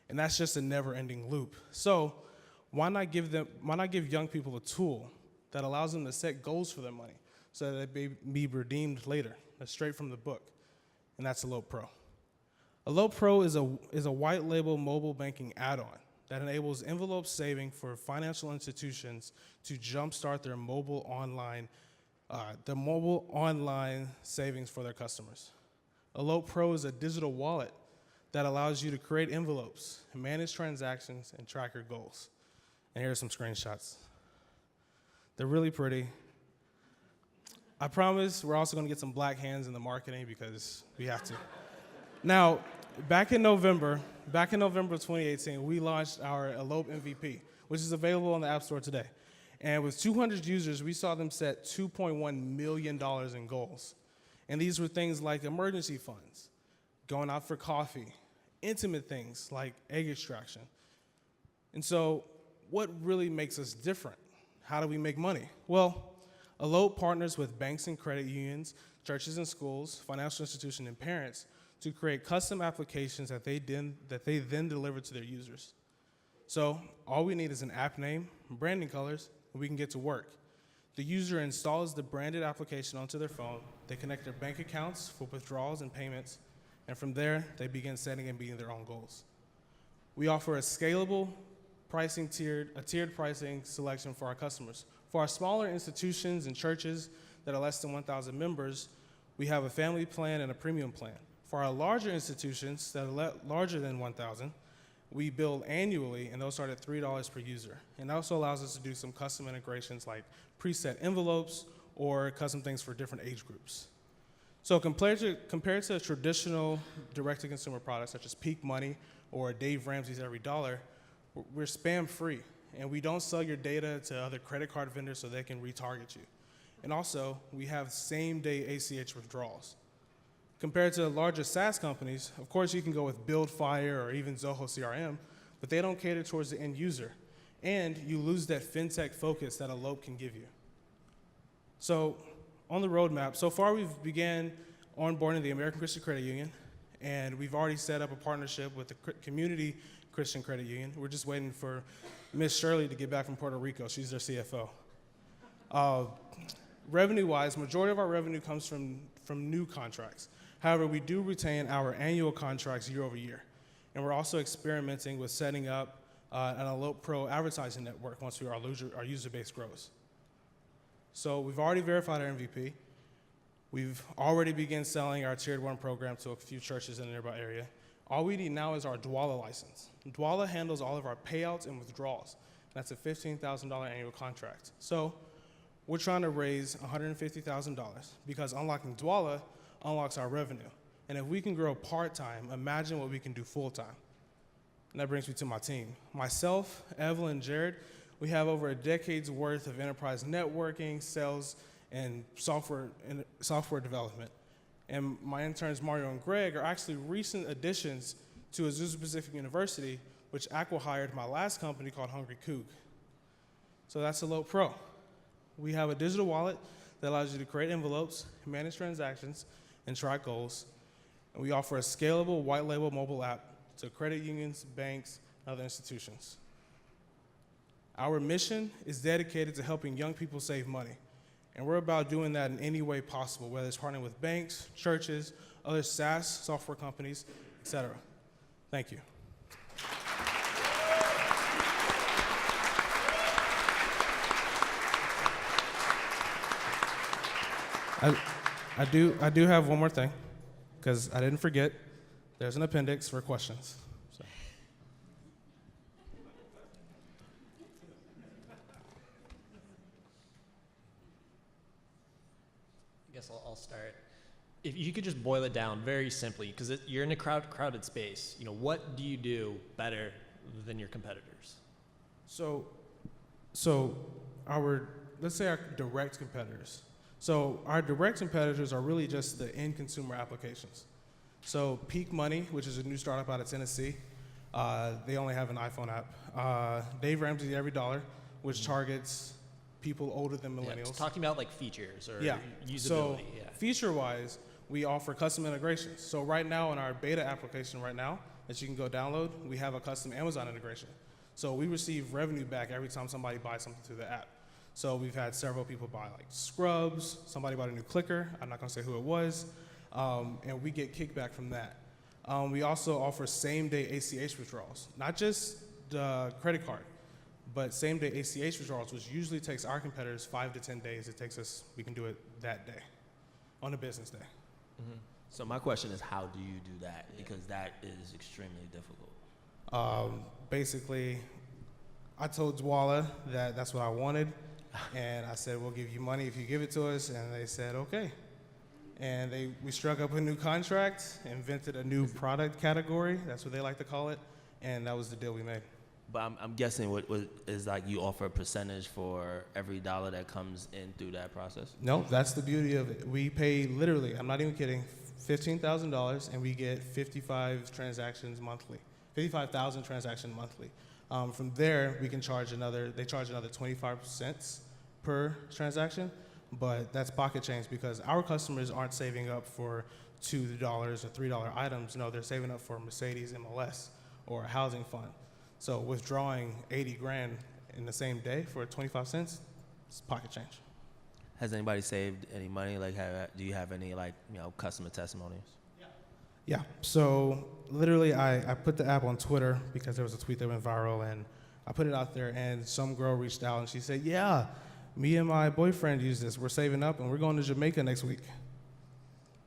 And that's just a never-ending loop. So why not give young people a tool that allows them to set goals for their money so that they may be redeemed later? That's straight from the book, and that's Elope Pro. Elope Pro is a white label mobile banking add-on that enables envelope saving for financial institutions to jumpstart their mobile online savings for their customers. Elope Pro is a digital wallet that allows you to create envelopes, manage transactions, and track your goals. And here are some screenshots. They're really pretty. I promise we're also going to get some black hands in the marketing because we have to. Now, back in November of 2018, we launched our Elope MVP, which is available on the App Store today. And with 200 users, we saw them set $2.1 million in goals. And these were things like emergency funds, going out for coffee, intimate things like egg extraction. And so what really makes us different? How do we make money? Well, Elope partners with banks and credit unions, churches and schools, financial institutions, and parents to create custom applications that they then deliver to their users. So all we need is an app name, branding colors, and we can get to work. The user installs the branded application onto their phone. They connect their bank accounts for withdrawals and payments, and from there, they begin setting and meeting their own goals. We offer a scalable pricing tiered pricing selection for our customers. For our smaller institutions and churches that are less than 1,000 members, we have a family plan and a premium plan. For our larger institutions that are larger than 1,000, we bill annually, and those start at $3 per user. And that also allows us to do some custom integrations like preset envelopes or custom things for different age groups. So compared to traditional direct-to-consumer products such as Peak Money or Dave Ramsey's Every Dollar, we're spam-free, and we don't sell your data to other credit card vendors so they can retarget you. And also, we have same-day ACH withdrawals. Compared to larger SaaS companies, of course you can go with BuildFire or even Zoho CRM, but they don't cater towards the end user. And you lose that fintech focus that Elope can give you. So on the roadmap, so far we've began onboarding the American Christian Credit Union, and we've already set up a partnership with the Community Christian Credit Union. We're just waiting for Miss Shirley to get back from Puerto Rico. She's their CFO. Revenue-wise, majority of our revenue comes from new contracts. However, we do retain our annual contracts year over year. And we're also experimenting with setting up an Elope Pro advertising network once our user base grows. So we've already verified our MVP. We've already begun selling our Tiered 1 program to a few churches in the nearby area. All we need now is our Dwala license. Dwala handles all of our payouts and withdrawals. That's a $15,000 annual contract. So we're trying to raise $150,000 because unlocking Dwala unlocks our revenue. And if we can grow part-time, imagine what we can do full-time. And that brings me to my team. Myself, Evelyn, and Jared, we have over a decade's worth of enterprise networking, sales, and software development. And my interns, Mario and Greg, are actually recent additions to Azusa Pacific University, which acqui-hired my last company called Hungry Coug. So that's Elope Pro. We have a digital wallet that allows you to create envelopes, manage transactions, and track goals. And we offer a scalable white label mobile app to credit unions, banks, and other institutions. Our mission is dedicated to helping young people save money. And we're about doing that in any way possible, whether it's partnering with banks, churches, other SaaS software companies, etc. Thank you. I do have one more thing, because I didn't forget. There's an appendix for questions. So. I guess I'll start. If you could just boil it down very simply, because you're in a crowded space, what do you do better than your competitors? So let's say our direct competitors. So our direct competitors are really just the end consumer applications. So Peak Money, which is a new startup out of Tennessee, they only have an iPhone app. Dave Ramsey Every Dollar, which targets people older than millennials. Yeah, talking about like features or usability. So feature-wise, we offer custom integrations. So right now in our beta application right now that you can go download, we have a custom Amazon integration. So we receive revenue back every time somebody buys something through the app. So we've had several people buy like scrubs, somebody bought a new clicker, I'm not gonna say who it was, and we get kickback from that. We also offer same-day ACH withdrawals, not just the credit card, but same-day ACH withdrawals, which usually takes our competitors 5 to 10 days. It takes us, we can do it that day, on a business day. Mm-hmm. So my question is, how do you do that? Because that is extremely difficult. Basically, I told Zwala that that's what I wanted, and I said, we'll give you money if you give it to us, and they said, okay. And we struck up a new contract, invented a new product category, that's what they like to call it, and that was the deal we made. But I'm guessing what is like you offer a percentage for every dollar that comes in through that process? No, that's the beauty of it. We pay literally, I'm not even kidding, $15,000, and we get 55 transactions monthly, 55,000 transactions monthly. From there, we can charge they charge another 25 cents per transaction, but that's pocket change because our customers aren't saving up for $2 or $3 items. No, they're saving up for Mercedes MLS or a housing fund. So withdrawing 80 grand in the same day for 25 cents, it's pocket change. Has anybody saved any money? Like, do you have any customer testimonials? Yeah, so literally I put the app on Twitter because there was a tweet that went viral, and I put it out there, and some girl reached out and she said, yeah, me and my boyfriend use this. We're saving up and we're going to Jamaica next week.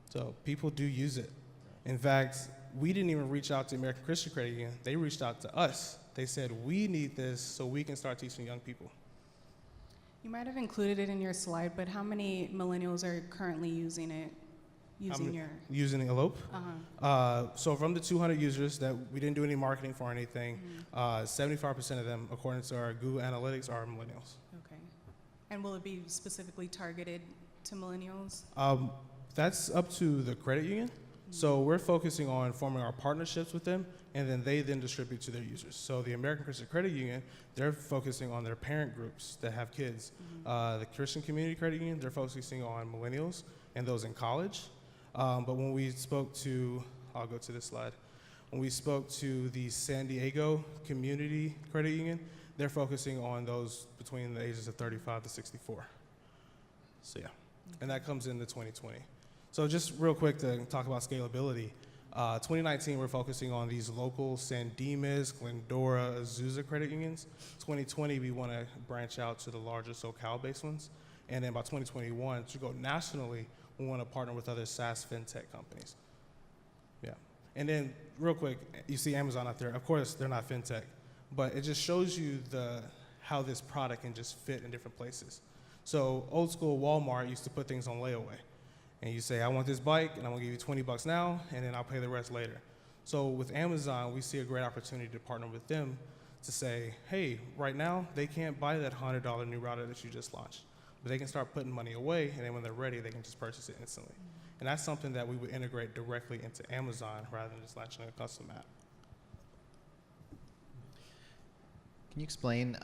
So people do use it. In fact, we didn't even reach out to American Christian Credit Union. They reached out to us. They said, we need this so we can start teaching young people. You might have included it in your slide, but how many millennials are currently using it? Using Elope? So from the 200 users that we didn't do any marketing for or anything, 75% of them, according to our Google Analytics, are millennials. Okay. And will it be specifically targeted to millennials? That's up to the credit union. So we're focusing on forming our partnerships with them, and then they then distribute to their users. So the American Christian Credit Union, they're focusing on their parent groups that have kids. The Christian Community Credit Union, they're focusing on millennials and those in college. But when we spoke to, I'll go to this slide. When we spoke to the San Diego Community Credit Union, they're focusing on those between the ages of 35 to 64. So yeah, and that comes into 2020. So just real quick to talk about scalability. 2019, we're focusing on these local San Dimas, Glendora, Azusa credit unions. 2020, we want to branch out to the larger SoCal-based ones. And then by 2021, to go nationally, we want to partner with other SaaS fintech companies. Yeah. And then real quick, you see Amazon out there. Of course, they're not fintech, but it just shows you how this product can just fit in different places. So old school Walmart used to put things on layaway. And you say, I want this bike, and I'm gonna give you 20 bucks now, and then I'll pay the rest later. So with Amazon, we see a great opportunity to partner with them to say, hey, right now, they can't buy that $100 new router that you just launched, but they can start putting money away, and then when they're ready, they can just purchase it instantly. And that's something that we would integrate directly into Amazon rather than just launching a custom app. Can you explain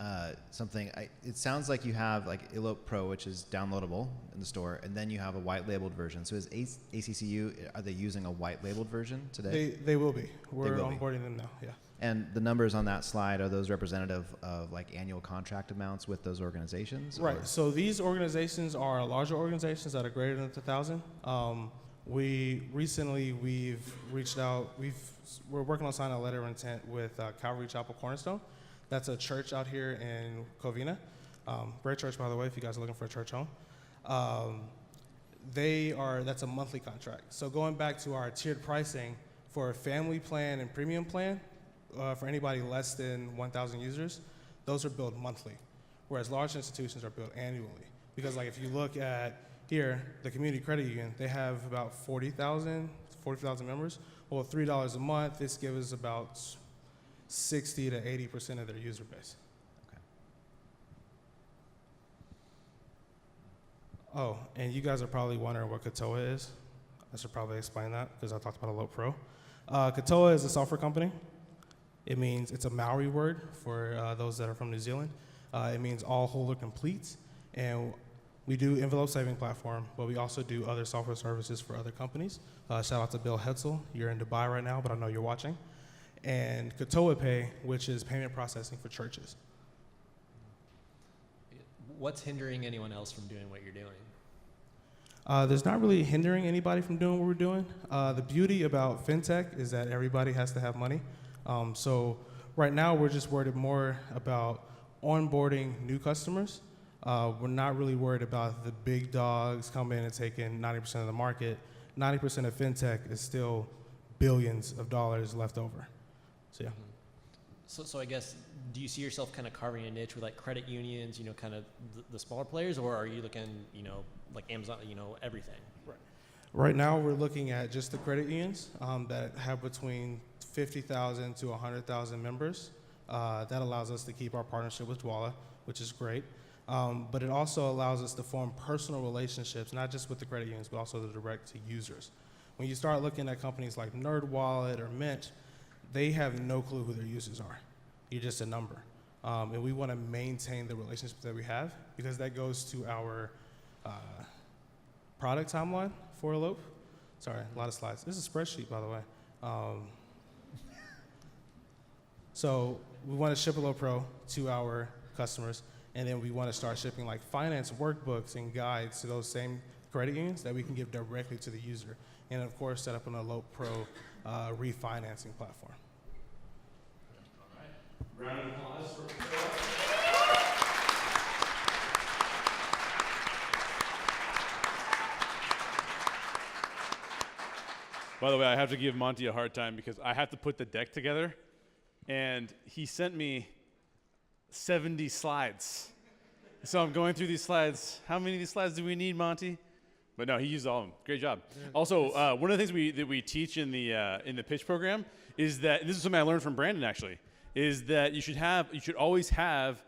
something? It sounds like you have like Elope Pro, which is downloadable in the store, and then you have a white labeled version. So is ACCU, are they using a white labeled version today? They will be. We're onboarding them now, yeah. And the numbers on that slide, are those representative of like annual contract amounts with those organizations? Right, or? so these organizations are larger organizations that are greater than 1,000. We've reached out, we're working on signing a letter of intent with Calvary Chapel Cornerstone. That's a church out here in Covina. Great church, by the way, if you guys are looking for a church home. That's a monthly contract. So going back to our tiered pricing for a family plan and premium plan, for anybody less than 1,000 users, those are billed monthly, whereas large institutions are billed annually. Because like if you look at here, the community credit union, they have about 40,000 members. Well, $3 a month, this gives about 60 to 80% of their user base. Okay. Oh, and you guys are probably wondering what Katoa is. I should probably explain that because I talked about Elope Pro. Katoa is a software company. It means, it's a Maori word for those that are from New Zealand. It means all, whole, or complete. And we do envelope saving platform, but we also do other software services for other companies. Shout out to Bill Hetzel. You're in Dubai right now, but I know you're watching. And Katoa Pay, which is payment processing for churches. What's hindering anyone else from doing what you're doing? There's not really hindering anybody from doing what we're doing. The beauty about fintech is that everybody has to have money. So right now we're just worried more about onboarding new customers. We're not really worried about the big dogs coming in and taking 90% of the market. 90% of fintech is still billions of dollars left over. So yeah. So I guess, do you see yourself kind of carving a niche with like credit unions, kind of the smaller players, or are you looking, like Amazon, everything? Right. Right now we're looking at just the credit unions that have between 50,000 to 100,000 members. That allows us to keep our partnership with Dwala, which is great. But it also allows us to form personal relationships, not just with the credit unions, but also the direct to users. When you start looking at companies like NerdWallet or Mint, they have no clue who their users are. You're just a number. And we want to maintain the relationships that we have, because that goes to our product timeline for Elope. Sorry, a lot of slides. This is a spreadsheet, by the way. So we want to ship Elope Pro to our customers, and then we want to start shipping like finance workbooks and guides to those same credit unions that we can give directly to the user. And of course, set up an Elope Pro refinancing platform. All right. Round of applause for By the way, I have to give Monty a hard time because I have to put the deck together, and he sent me 70 slides. So I'm going through these slides. How many of these slides do we need, Monty? But no, he used all of them. Great job. Also, one of the things that we teach in the pitch program is that, and this is something I learned from Brandon actually, is that you should always have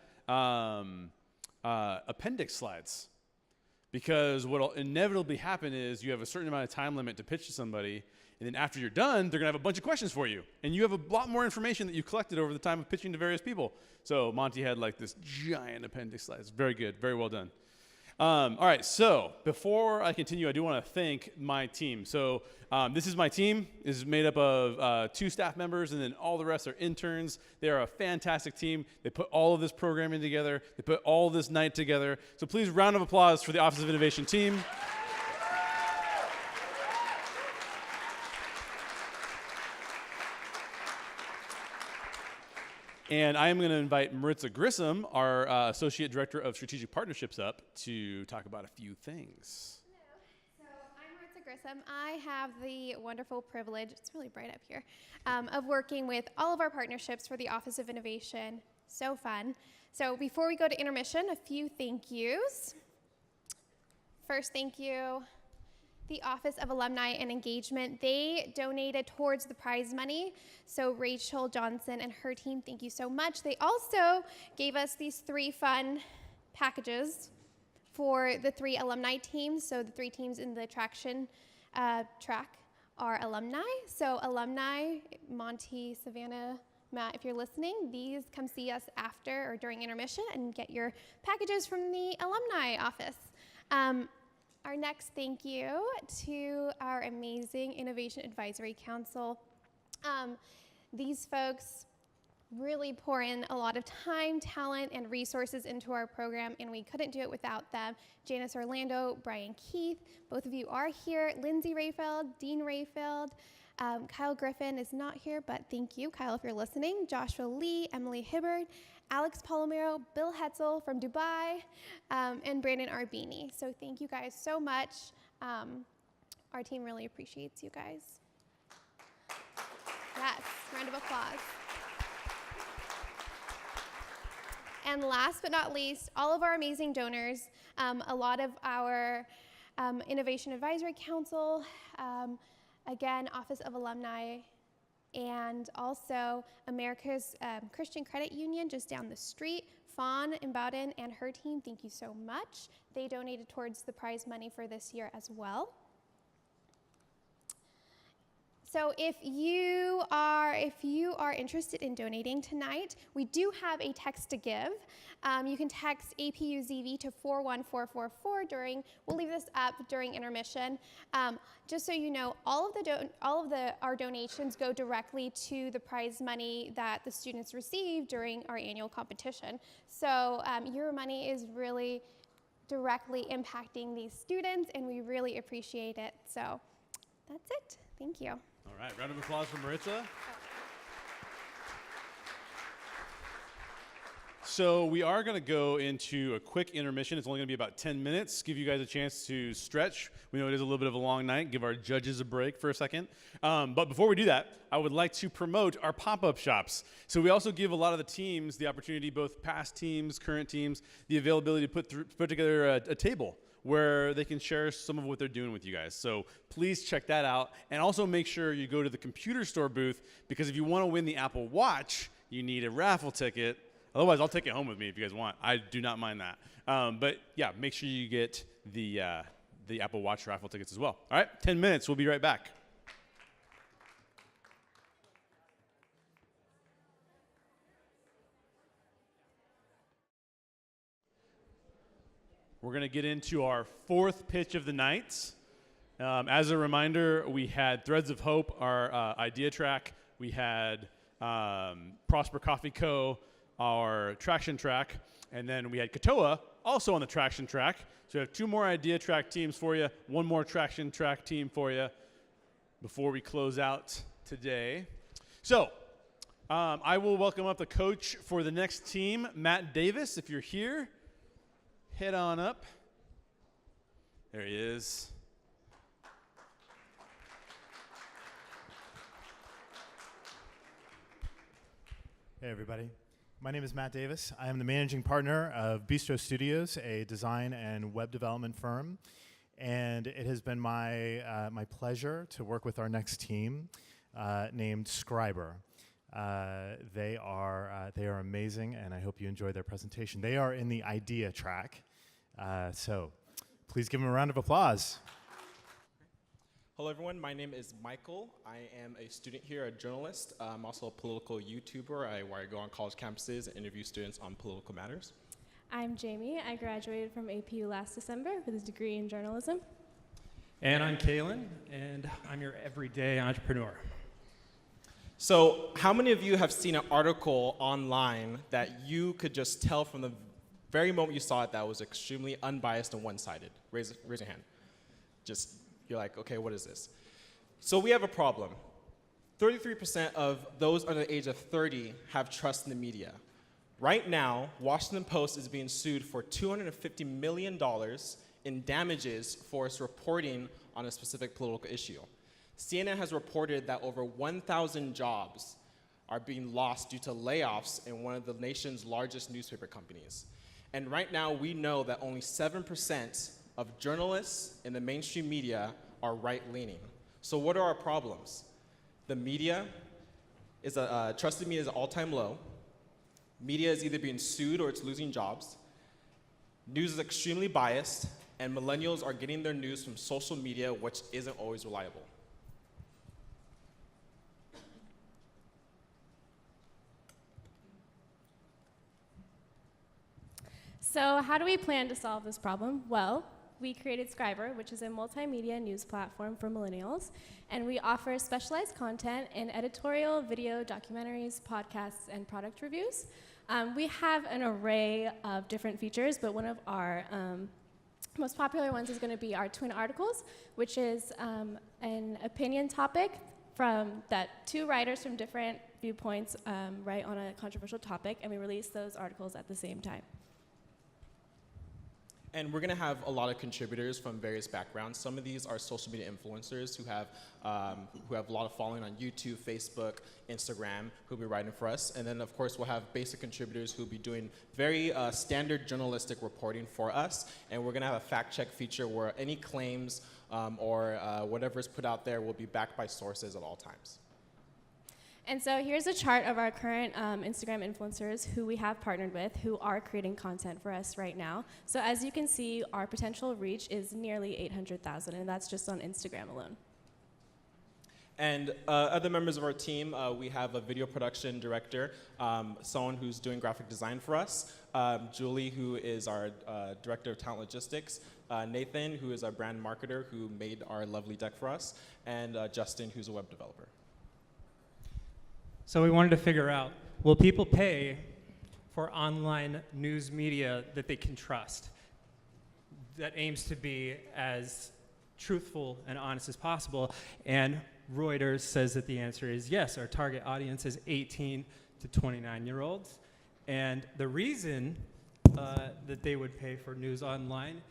appendix slides, because what will inevitably happen is you have a certain amount of time limit to pitch to somebody, and then after you're done, they're gonna have a bunch of questions for you, and you have a lot more information that you collected over the time of pitching to various people. So Monty had like this giant appendix slides. Very good, very well done. All right, so before I continue, I do want to thank my team. So this is my team. This is made up of 2 staff members, and then all the rest are interns. They are a fantastic team. They put all of this programming together. They put all this night together. So please, round of applause for the Office of Innovation team. And I am going to invite Maritza Grissom, our Associate Director of Strategic Partnerships, up to talk about a few things. Hello. So I'm Maritza Grissom. I have the wonderful privilege, it's really bright up here, of working with all of our partnerships for the Office of Innovation. So fun. So before we go to intermission, a few thank yous. First, thank you. The Office of Alumni and Engagement, they donated towards the prize money. So Rachel Johnson and her team, thank you so much. They also gave us these 3 fun packages for the 3 alumni teams. So the 3 teams in the attraction track are alumni. So alumni, Monty, Savannah, Matt, if you're listening, come see us after or during intermission and get your packages from the alumni office. Our next thank you to our amazing Innovation Advisory Council. These folks really pour in a lot of time, talent, and resources into our program, and we couldn't do it without them. Janice Orlando, Brian Keith, both of you are here. Lindsay Rayfeld, Dean Rayfeld. Kyle Griffin is not here, but thank you, Kyle, if you're listening. Joshua Lee, Emily Hibbard, Alex Palomero, Bill Hetzel from Dubai, and Brandon Arbini. So thank you guys so much. Our team really appreciates you guys. Yes, round of applause. And last but not least, all of our amazing donors, a lot of our Innovation Advisory Council, again, Office of Alumni, and also America's Christian Credit Union just down the street. Fawn Imbauden and her team, thank you so much. They donated towards the prize money for this year as well. So if you are interested in donating tonight, we do have a text to give. You can text APUZV to 41444 we'll leave this up during intermission. Just so you know, all of our donations go directly to the prize money that the students receive during our annual competition. So your money is really directly impacting these students, and we really appreciate it. So that's it. Thank you. All right, round of applause for Maritza. So we are going to go into a quick intermission. It's only going to be about 10 minutes. Give you guys a chance to stretch. We know it is a little bit of a long night. Give our judges a break for a second. But before we do that, I would like to promote our pop-up shops. So we also give a lot of the teams the opportunity, both past teams, current teams, the availability to put together a table where they can share some of what they're doing with you guys. So please check that out. And also make sure you go to the computer store booth, because if you want to win the Apple Watch, you need a raffle ticket. Otherwise, I'll take it home with me if you guys want. I do not mind that. But yeah, make sure you get the Apple Watch raffle tickets as well. All right, 10 minutes. We'll be right back. We're going to get into our fourth pitch of the night. As a reminder, we had Threads of Hope, our idea track. We had Prosper Coffee Co., our traction track. And then we had Katoa, also on the traction track. So we have two more idea track teams for you, one more traction track team for you before we close out today. So I will welcome up the coach for the next team, Matt Davis. If you're here, head on up. There he is. Hey, everybody. My name is Matt Davis. I am the managing partner of Bistro Studios, a design and web development firm. And it has been my pleasure to work with our next team named Scriber. They are amazing, and I hope you enjoy their presentation. They are in the idea track, so please give them a round of applause. Hello, everyone. My name is Michael. I am a student here, a journalist. I'm also a political YouTuber where I go on college campuses and interview students on political matters. I'm Jamie. I graduated from APU last December with a degree in journalism. And I'm Kalen, and I'm your everyday entrepreneur. So how many of you have seen an article online that you could just tell from the very moment you saw it that was extremely unbiased and one-sided? Raise your hand. You're like, okay, what is this? So we have a problem. 33% of those under the age of 30 have trust in the media. Right now, Washington Post is being sued for $250 million in damages for its reporting on a specific political issue. CNN has reported that over 1,000 jobs are being lost due to layoffs in one of the nation's largest newspaper companies. And right now, we know that only 7% of journalists in the mainstream media are right-leaning. So what are our problems? The media trusted media is at all-time low. Media is either being sued or it's losing jobs. News is extremely biased, and millennials are getting their news from social media, which isn't always reliable. So how do we plan to solve this problem? Well, we created Scriber, which is a multimedia news platform for millennials, and we offer specialized content in editorial, video, documentaries, podcasts, and product reviews. We have an array of different features, but one of our most popular ones is going to be our twin articles, which is an opinion topic that two writers from different viewpoints write on a controversial topic, and we release those articles at the same time. And we're gonna have a lot of contributors from various backgrounds. Some of these are social media influencers who have a lot of following on YouTube, Facebook, Instagram, who'll be writing for us. And then of course we'll have basic contributors who'll be doing very standard journalistic reporting for us. And we're gonna have a fact check feature where any claims or whatever's put out there will be backed by sources at all times. And so here's a chart of our current Instagram influencers who we have partnered with, who are creating content for us right now. So as you can see, our potential reach is nearly 800,000, and that's just on Instagram alone. And other members of our team, we have a video production director, someone who's doing graphic design for us, Julie, who is our director of talent logistics, Nathan, who is our brand marketer, who made our lovely deck for us, and Justin, who's a web developer. So we wanted to figure out, will people pay for online news media that they can trust, that aims to be as truthful and honest as possible? And Reuters says that the answer is yes. Our target audience is 18 to 29-year-olds. And the reason that they would pay for news online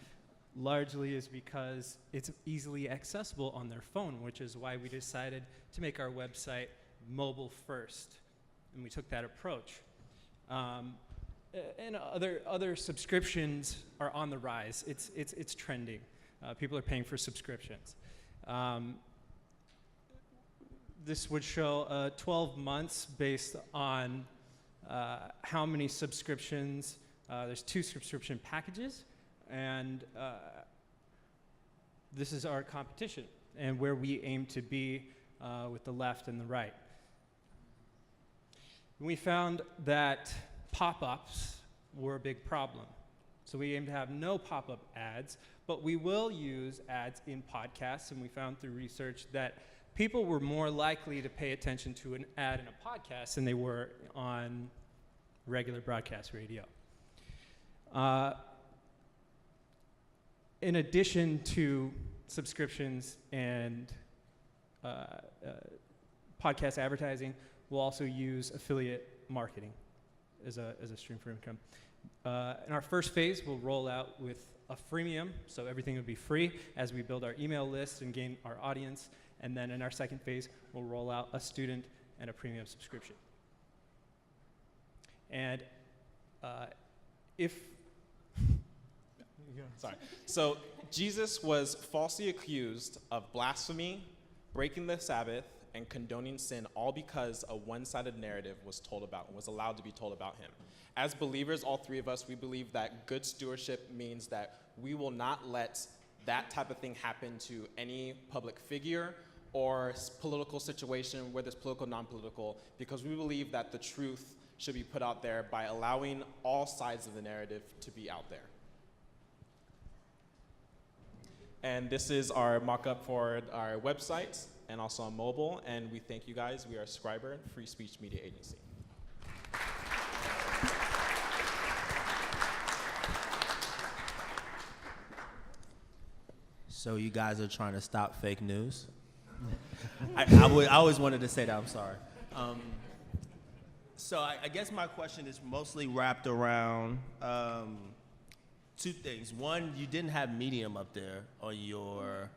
largely is because it's easily accessible on their phone, which is why we decided to make our website mobile first, and we took that approach. And other subscriptions are on the rise. It's trending. People are paying for subscriptions. This would show 12 months based on how many subscriptions. There's 2 subscription packages, and this is our competition and where we aim to be with the left and the right. We found that pop-ups were a big problem. So we aim to have no pop-up ads, but we will use ads in podcasts, and we found through research that people were more likely to pay attention to an ad in a podcast than they were on regular broadcast radio. In addition to subscriptions and podcast advertising, we'll also use affiliate marketing as a stream for income. In our first phase, we'll roll out with a freemium, so everything will be free as we build our email list and gain our audience. And then in our second phase, we'll roll out a student and a premium subscription. And Sorry. So Jesus was falsely accused of blasphemy, breaking the Sabbath, and condoning sin, all because a one-sided narrative was allowed to be told about him. As believers, all 3 of us, we believe that good stewardship means that we will not let that type of thing happen to any public figure or political situation, whether it's political, non-political, because we believe that the truth should be put out there by allowing all sides of the narrative to be out there. And this is our mock-up for our website and also on mobile, and we thank you guys. We are Scriber, Free Speech Media Agency. So you guys are trying to stop fake news? I always wanted to say that, I'm sorry. So I guess my question is mostly wrapped around 2 things. One, you didn't have Medium up there on your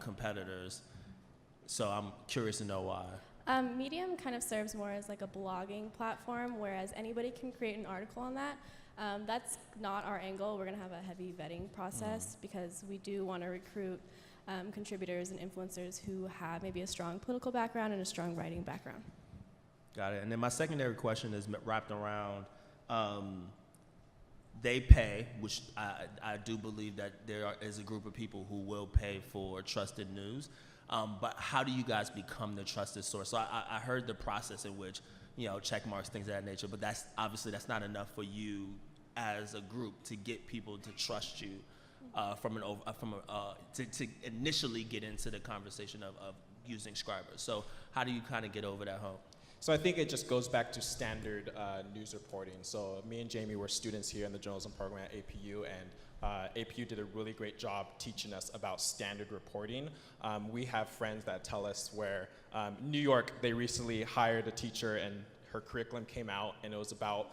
competitors, so I'm curious to know why. Medium kind of serves more as like a blogging platform, whereas anybody can create an article on that. That's not our angle. We're going to have a heavy vetting process because we do want to recruit contributors and influencers who have maybe a strong political background and a strong writing background. Got it. And then my secondary question is wrapped around they pay, which I do believe that there is a group of people who will pay for trusted news. But how do you guys become the trusted source? So I heard the process in which, check marks, things of that nature, but that's not enough for you as a group to get people to trust you to initially get into the conversation of using Scriber? So how do you kind of get over that hump? So I think it just goes back to standard news reporting. So me and Jamie were students here in the journalism program at APU, and APU did a really great job teaching us about standard reporting. We have friends that tell us where New York, they recently hired a teacher and her curriculum came out and it was about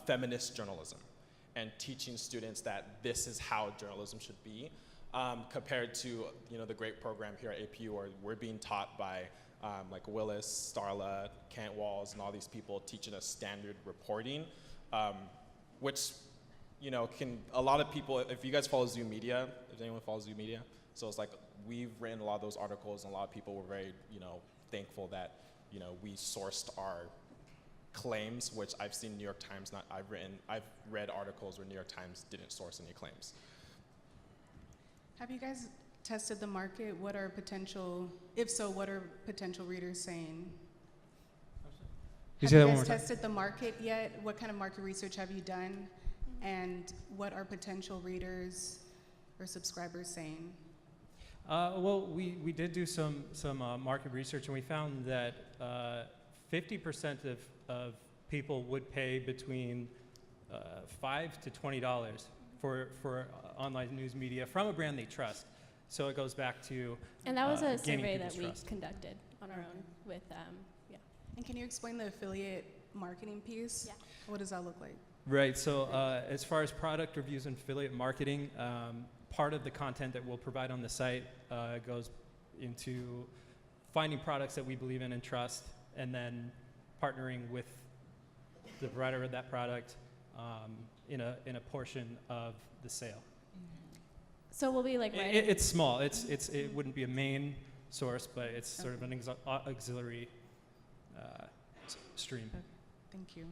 feminist journalism and teaching students that this is how journalism should be, compared to the great program here at APU where we're being taught by like Willis, Starla, Kent Walls, and all these people teaching us standard reporting, which can, a lot of people, if you guys follow Zoom Media, if anyone follows Zoom Media, so it's like we've written a lot of those articles and a lot of people were very thankful that we sourced our claims, which I've seen New York Times, I've read articles where New York Times didn't source any claims. Have you guys tested the market? What are potential, if so, what are potential readers saying? Have you guys tested the market yet? What kind of market research have you done? And what are potential readers or subscribers saying? Well, we did do some market research, and we found that 50% of people would pay between $5 to $20 for online news media from a brand they trust. So it goes back to and that was a gaining survey that we trust. conducted on our own with And can you explain the affiliate marketing piece? Yeah. What does that look like? Right, so as far as product reviews and affiliate marketing, part of the content that we'll provide on the site goes into finding products that we believe in and trust, and then partnering with the provider of that product in a portion of the sale. So we'll be like It's small. It wouldn't be a main source, but it's sort of an auxiliary stream. Okay. Thank you.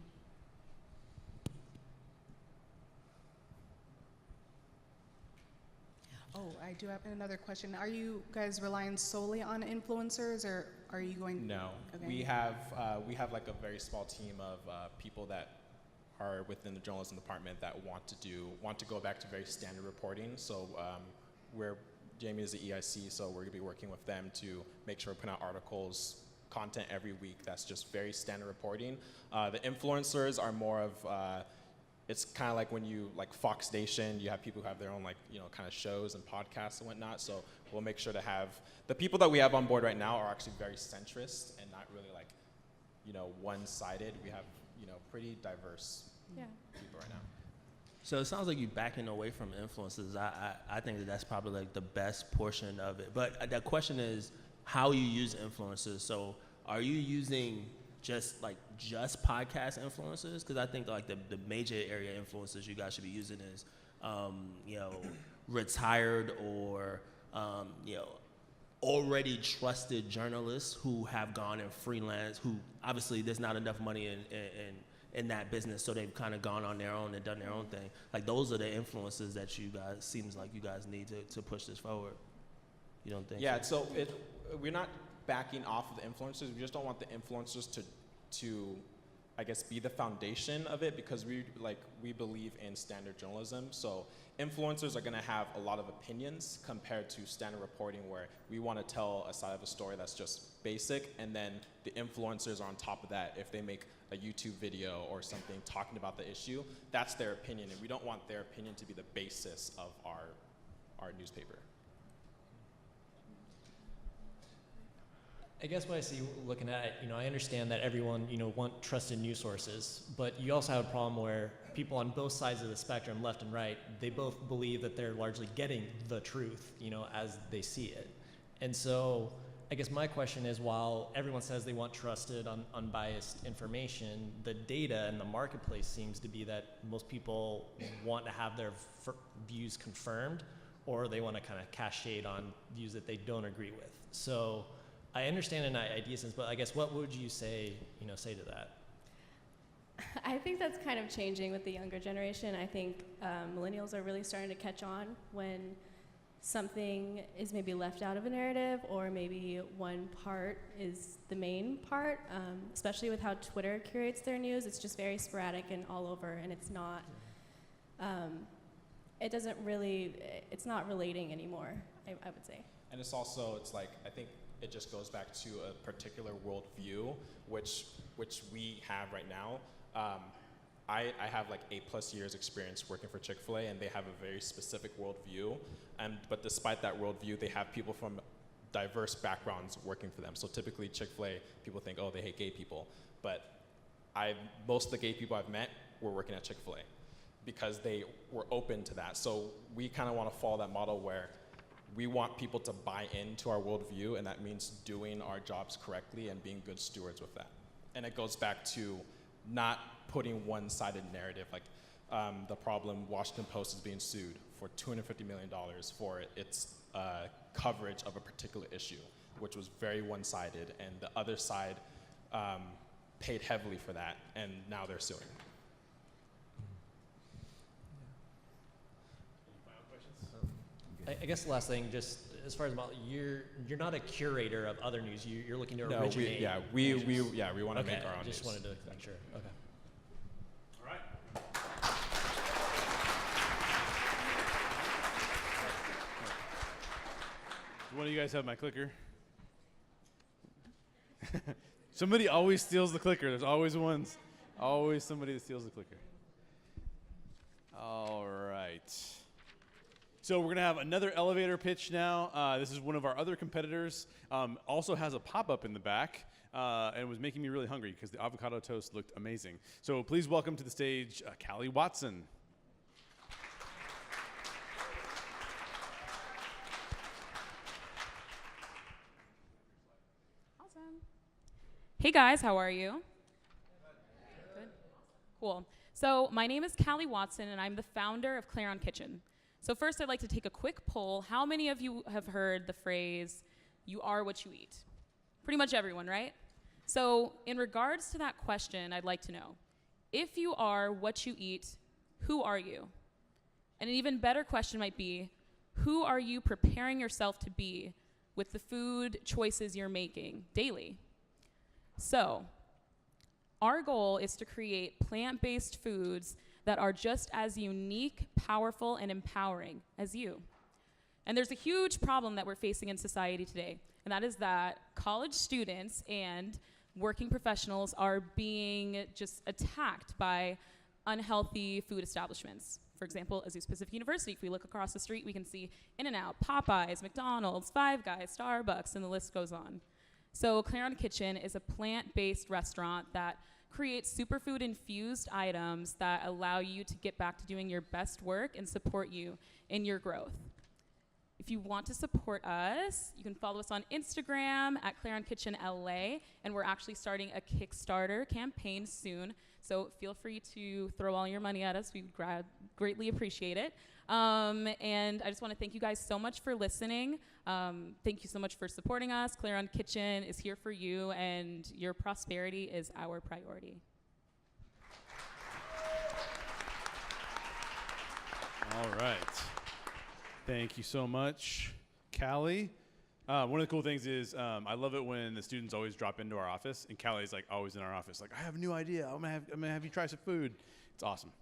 Oh, I do have another question. Are you guys relying solely on influencers, or are you going? No, okay. we have like a very small team of people that are within the journalism department that want to go back to very standard reporting. So Jamie is the EIC, so we're gonna be working with them to make sure we put out articles, content every week that's just very standard reporting. The influencers are more of it's kind of like when you, like Fox Station, you have people who have their own kind of shows and podcasts and whatnot. So we'll make sure to have, the people that we have on board right now are actually very centrist and not really like, one-sided. We have, pretty diverse people right now. So it sounds like you're backing away from influencers. I think that's probably like the best portion of it. But the question is how you use influencers. So are you using just podcast influencers? Because I think like the major area influencers you guys should be using is, retired or, already trusted journalists who have gone and freelance, who obviously there's not enough money in that business, so they've kind of gone on their own and done their own thing. Like those are the influences that you guys, seems like you guys need to push this forward. You don't think? Yeah, so we're not backing off of the influencers. We just don't want the influencers to I guess be the foundation of it, because we believe in standard journalism. So influencers are going to have a lot of opinions compared to standard reporting, where we want to tell a side of a story that's just basic, and then the influencers are on top of that. If they make a YouTube video or something talking about the issue, that's their opinion, and we don't want their opinion to be the basis of our newspaper. I guess what I see looking at it, I understand that everyone, want trusted news sources, but you also have a problem where people on both sides of the spectrum, left and right, they both believe that they're largely getting the truth, as they see it. And so I guess my question is, while everyone says they want trusted, unbiased information, the data in the marketplace seems to be that most people want to have their views confirmed, or they want to kind of cast shade on views that they don't agree with. So I understand in idea sense, but I guess what would you say to that? I think that's kind of changing with the younger generation. I think millennials are really starting to catch on when something is maybe left out of a narrative, or maybe one part is the main part, especially with how Twitter curates their news. It's just very sporadic and all over, and it's not it doesn't really, it's not relating anymore, I would say. And it's also, it's like, I think it just goes back to a particular worldview, which we have right now. I have like 8+ years experience working for Chick-fil-A, and they have a very specific worldview. But despite that worldview, they have people from diverse backgrounds working for them. So typically Chick-fil-A, people think, oh, they hate gay people. But most of the gay people I've met were working at Chick-fil-A because they were open to that. So we kind of want to follow that model where we want people to buy into our worldview, and that means doing our jobs correctly and being good stewards with that. And it goes back to not putting one-sided narrative. Like the problem, Washington Post is being sued for $250 million for its coverage of a particular issue, which was very one-sided, and the other side paid heavily for that, and now they're suing. I guess the last thing, just as far as you're not a curator of other news. You're looking to originate. We want to make our own just news. wanted to make sure. Okay. All right. One of you guys have my clicker? Somebody always steals the clicker. There's always somebody that steals the clicker. All right. So we're going to have another elevator pitch now. This is one of our other competitors. Also has a pop-up in the back and was making me really hungry because the avocado toast looked amazing. So please welcome to the stage Callie Watson. Awesome. Hey guys, how are you? Good. Cool. So my name is Callie Watson, and I'm the founder of Clarion Kitchen. So first, I'd like to take a quick poll. How many of you have heard the phrase, "You are what you eat"? Pretty much everyone, right? So in regards to that question, I'd like to know, if you are what you eat, who are you? And an even better question might be, who are you preparing yourself to be with the food choices you're making daily? So our goal is to create plant-based foods that are just as unique, powerful, and empowering as you. And there's a huge problem that we're facing in society today, and that is that college students and working professionals are being just attacked by unhealthy food establishments. For example, Azusa Pacific University, if we look across the street, we can see In-N-Out, Popeyes, McDonald's, Five Guys, Starbucks, and the list goes on. So Clarion Kitchen is a plant-based restaurant that create superfood-infused items that allow you to get back to doing your best work and support you in your growth. If you want to support us, you can follow us on Instagram at Clarion Kitchen LA, and we're actually starting a Kickstarter campaign soon, so feel free to throw all your money at us. We would greatly appreciate it. And I just want to thank you guys so much for listening. Thank you so much for supporting us. Clarion Kitchen is here for you, and your prosperity is our priority. All right. Thank you so much, Callie. One of the cool things is I love it when the students always drop into our office, and Callie's like always in our office, like, I have a new idea. I'm gonna have you try some food. It's awesome.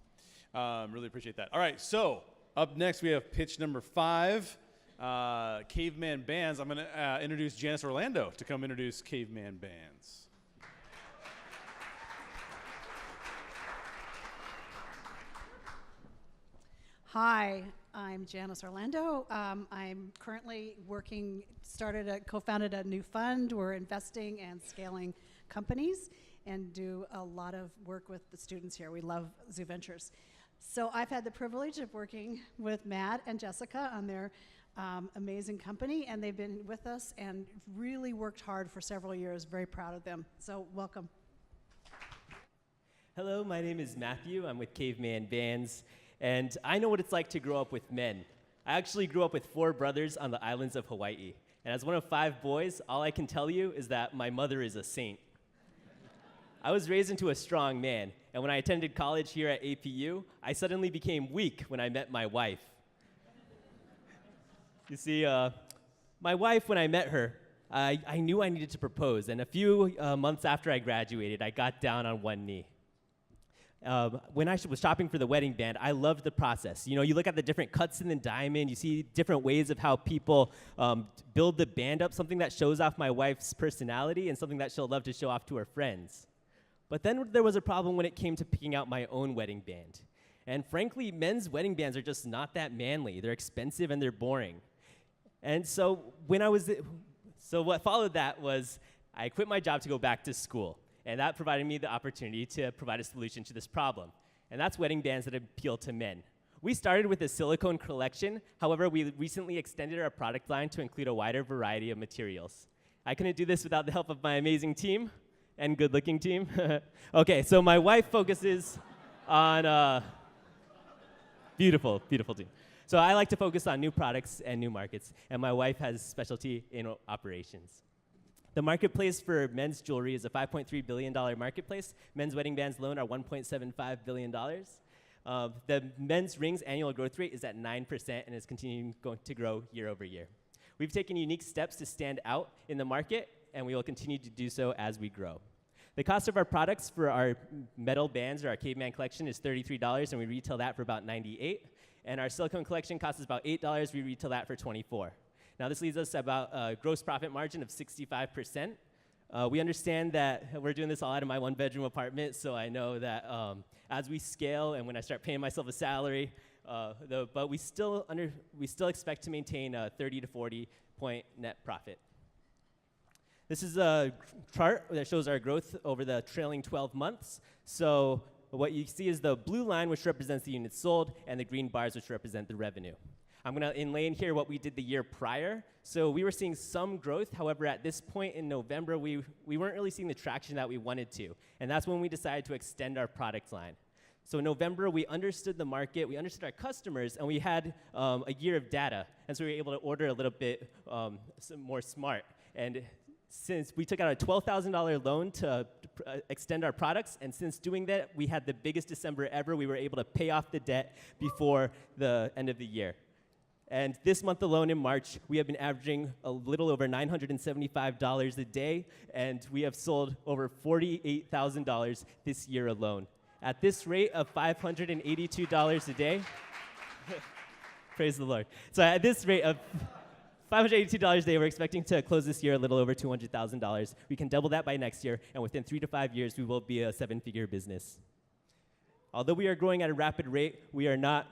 Really appreciate that. All right, so up next we have pitch number 5, Caveman Bands. I'm gonna introduce Janice Orlando to come introduce Caveman Bands. Hi, I'm Janice Orlando. I'm currently co-founded a new fund. We're investing and scaling companies and do a lot of work with the students here. We love Zuventurez. So I've had the privilege of working with Matt and Jessica on their amazing company, and they've been with us and really worked hard for several years. Very proud of them. So welcome. Hello, my name is Matthew. I'm with Caveman Bands. And I know what it's like to grow up with men. I actually grew up with 4 brothers on the islands of Hawaii. And as one of 5 boys, all I can tell you is that my mother is a saint. I was raised into a strong man, and when I attended college here at APU, I suddenly became weak when I met my wife. You see, my wife, when I met her, I knew I needed to propose, and a few months after I graduated, I got down on one knee. when I was shopping for the wedding band, I loved the process. You know, you look at the different cuts in the diamond, you see different ways of how people build the band up, something that shows off my wife's personality and something that she'll love to show off to her friends. But then there was a problem when it came to picking out my own wedding band. And frankly, men's wedding bands are just not that manly. They're expensive and they're boring. And so what followed that was I quit my job to go back to school. And that provided me the opportunity to provide a solution to this problem. And that's wedding bands that appeal to men. We started with a silicone collection. However, we recently extended our product line to include a wider variety of materials. I couldn't do this without the help of my amazing team and good-looking team. Okay, so my wife focuses on beautiful, beautiful team. So I like to focus on new products and new markets, and my wife has specialty in operations. The marketplace for men's jewelry is a $5.3 billion marketplace. Men's wedding bands alone are $1.75 billion. The men's rings annual growth rate is at 9% and is continuing to grow year over year. We've taken unique steps to stand out in the market, and we will continue to do so as we grow. The cost of our products for our metal bands or our caveman collection is $33, and we retail that for about $98. And our silicone collection costs us about $8. We retail that for $24. Now, this leaves us about a gross profit margin of 65%. We understand that we're doing this all out of my one-bedroom apartment, so I know that as we scale and when I start paying myself a salary, but we still expect to maintain a 30 to 40 point net profit. This is a chart that shows our growth over the trailing 12 months. So what you see is the blue line, which represents the units sold, and the green bars, which represent the revenue. I'm going to inlay in here what we did the year prior. So we were seeing some growth. However, at this point in November, we weren't really seeing the traction that we wanted to. And that's when we decided to extend our product line. So in November, we understood the market, we understood our customers, and we had a year of data. And so we were able to order a little bit more smart. And since we took out a $12,000 loan to extend our products, and since doing that, we had the biggest December ever. We were able to pay off the debt before the end of the year. And this month alone in March, we have been averaging a little over $975 a day, and we have sold over $48,000 this year alone. At this rate of $582 a day, praise the Lord. So at this rate of $582 a day, we're expecting to close this year a little over $200,000. We can double that by next year, and within 3 to 5 years, we will be a 7-figure business. Although we are growing at a rapid rate, we are not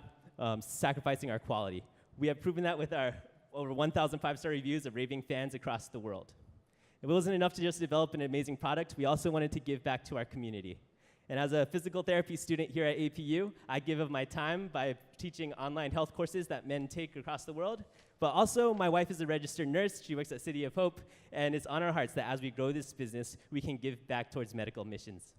sacrificing our quality. We have proven that with our over 1,000 5-star reviews of raving fans across the world. It wasn't enough to just develop an amazing product. We also wanted to give back to our community. And as a physical therapy student here at APU, I give of my time by teaching online health courses that men take across the world. But also, my wife is a registered nurse. She works at City of Hope. And it's on our hearts that as we grow this business, we can give back towards medical missions.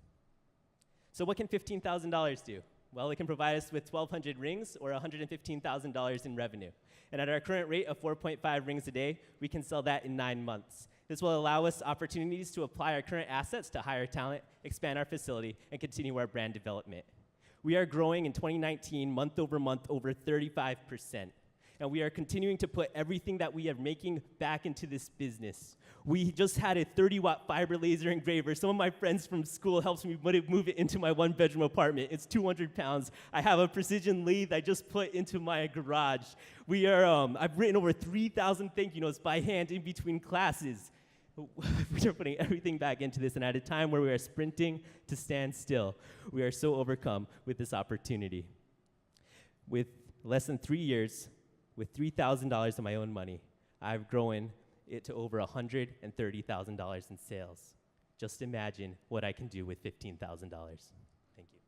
So what can $15,000 do? Well, it can provide us with 1,200 rings or $115,000 in revenue. And at our current rate of 4.5 rings a day, we can sell that in 9 months. This will allow us opportunities to apply our current assets to hire talent, expand our facility, and continue our brand development. We are growing in 2019, month over month, over 35%. And we are continuing to put everything that we are making back into this business. We just had a 30-watt fiber laser engraver. Some of my friends from school helped me move it into my one-bedroom apartment. It's 200 pounds. I have a precision lathe I just put into my garage. We are, I've written over 3,000 thank you notes by hand in between classes. We are putting everything back into this, and at a time where we are sprinting to stand still, we are so overcome with this opportunity. With less than 3 years, with $3,000 of my own money, I've grown it to over $130,000 in sales. Just imagine what I can do with $15,000. Thank you.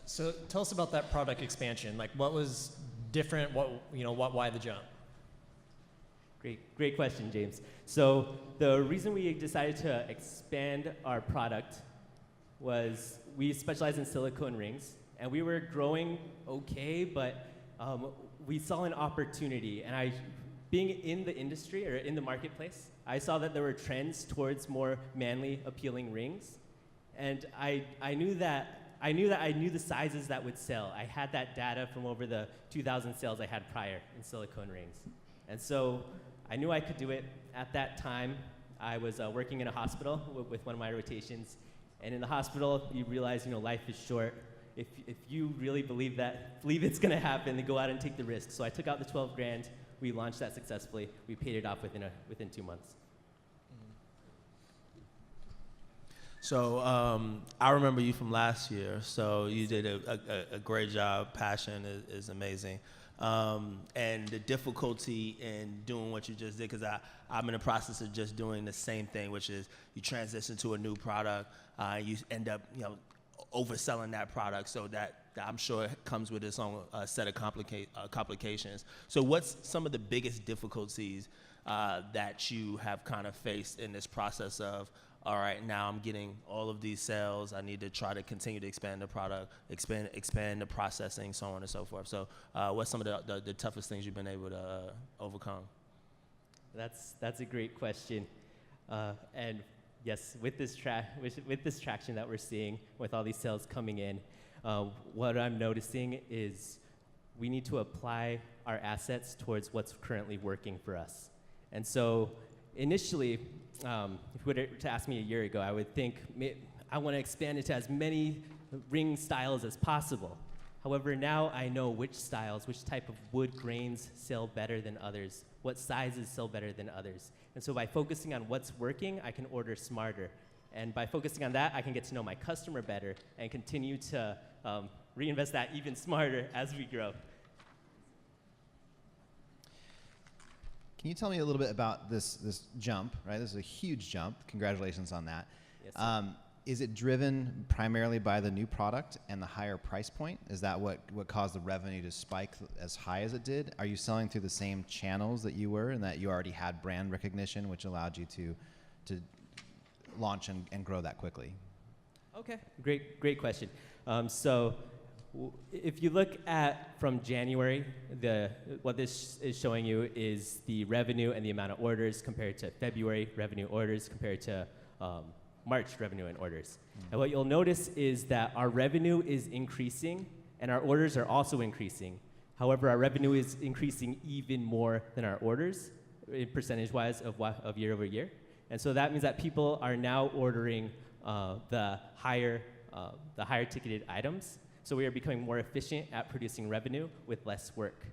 So tell us about that product expansion. Like, what was different? Why the jump? Great question, James. So the reason we decided to expand our product was we specialize in silicone rings, and we were growing okay, but we saw an opportunity. And being in the industry or in the marketplace, I saw that there were trends towards more manly, appealing rings, and I knew that I knew that I knew the sizes that would sell. I had that data from over the 2,000 sales I had prior in silicone rings. And so I knew I could do it. At that time, I was working in a hospital with one of my rotations. And in the hospital, you realize, life is short. If you really believe it's going to happen, then go out and take the risk. So I took out the 12 grand. We launched that successfully. We paid it off within 2 months. So I remember you from last year. So you did a great job. Passion is amazing. And the difficulty in doing what you just did, because I'm in the process of just doing the same thing, which is you transition to a new product, you end up overselling that product, so that I'm sure it comes with its own set of complications. So what's some of the biggest difficulties that you have kind of faced in this process of, all right, now I'm getting all of these sales, I need to try to continue to expand the product, expand the processing, so on and so forth. So what's some of the toughest things you've been able to overcome? That's a great question. And yes, with this traction that we're seeing, with all these sales coming in, what I'm noticing is we need to apply our assets towards what's currently working for us. And so initially, if you were to ask me a year ago, I would think I want to expand it to as many ring styles as possible. However, now I know which styles, which type of wood grains sell better than others, what sizes sell better than others. And so by focusing on what's working, I can order smarter. And by focusing on that, I can get to know my customer better and continue to reinvest that even smarter as we grow. Can you tell me a little bit about this jump, right? This is a huge jump. Congratulations on that. Yes, sir. Is it driven primarily by the new product and the higher price point? Is that what caused the revenue to spike as high as it did? Are you selling through the same channels that you were, and that you already had brand recognition, which allowed you to launch and grow that quickly? Okay, great question. If you look at from January, what this is showing you is the revenue and the amount of orders compared to February revenue orders compared to March revenue and orders. And what you'll notice is that our revenue is increasing and our orders are also increasing. However, our revenue is increasing even more than our orders, percentage-wise of year over year. And so that means that people are now ordering the higher ticketed items. So we are becoming more efficient at producing revenue with less work.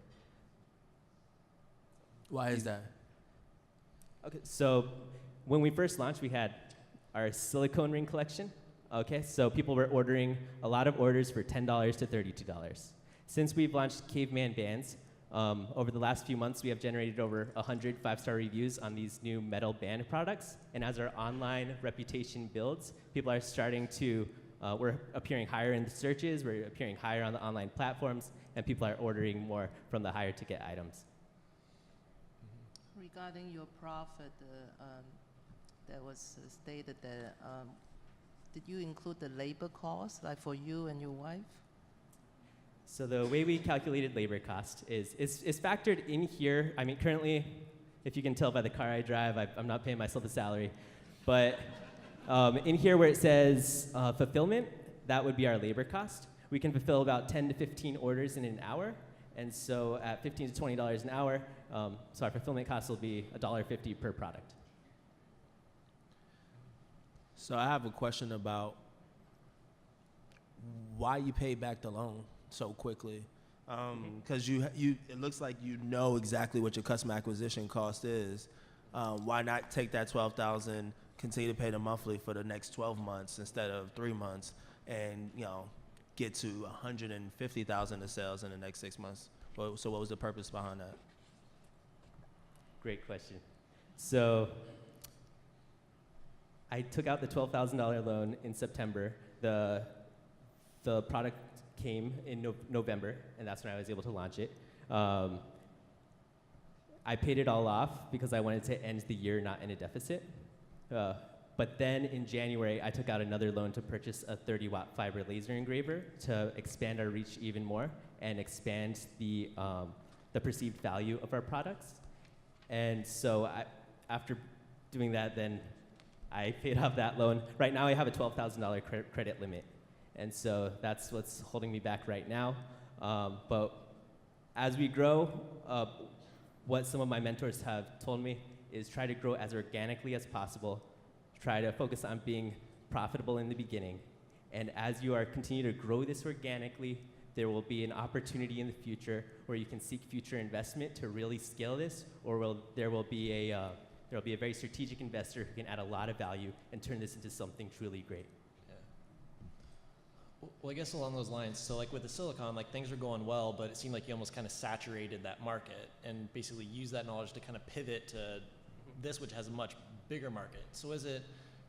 Why is that? Okay, so when we first launched, we had our silicone ring collection. Okay, so people were ordering a lot of orders for $10 to $32. Since we've launched Caveman bands, over the last few months, we have generated over 100 five-star reviews on these new metal band products. And as our online reputation builds, people are starting to we're appearing higher in the searches, we're appearing higher on the online platforms, and people are ordering more from the higher ticket items. Regarding your profit, that was stated that, did you include the labor cost, like for you and your wife? So the way we calculated labor cost is factored in here. I mean, currently, if you can tell by the car I drive, I'm not paying myself a salary. But in here where it says fulfillment, that would be our labor cost. We can fulfill about 10 to 15 orders in an hour. And so at $15 to $20 an hour, so our fulfillment cost will be $1.50 per product. So I have a question about why you paid back the loan so quickly. Because it looks like you know exactly what your customer acquisition cost is. Why not take that $12,000, continue to pay the monthly for the next 12 months instead of 3 months, and get to $150,000 of sales in the next 6 months? So what was the purpose behind that? Great question. So I took out the $12,000 loan in September. The product came in November, and that's when I was able to launch it. I paid it all off because I wanted to end the year not in a deficit. But then in January, I took out another loan to purchase a 30-watt fiber laser engraver to expand our reach even more and expand the perceived value of our products. And so after doing that, then I paid off that loan. Right now, I have a $12,000 credit limit. And so that's what's holding me back right now. But as we grow, what some of my mentors have told me is try to grow as organically as possible. Try to focus on being profitable in the beginning. And as you are continue to grow this organically, there will be an opportunity in the future where you can seek future investment to really scale this, or there will be a very strategic investor who can add a lot of value and turn this into something truly great. Well, I guess along those lines, so like with the Silicon, like things were going well, but it seemed like you almost kind of saturated that market and basically used that knowledge to kind of pivot to this, which has a much bigger market. So is it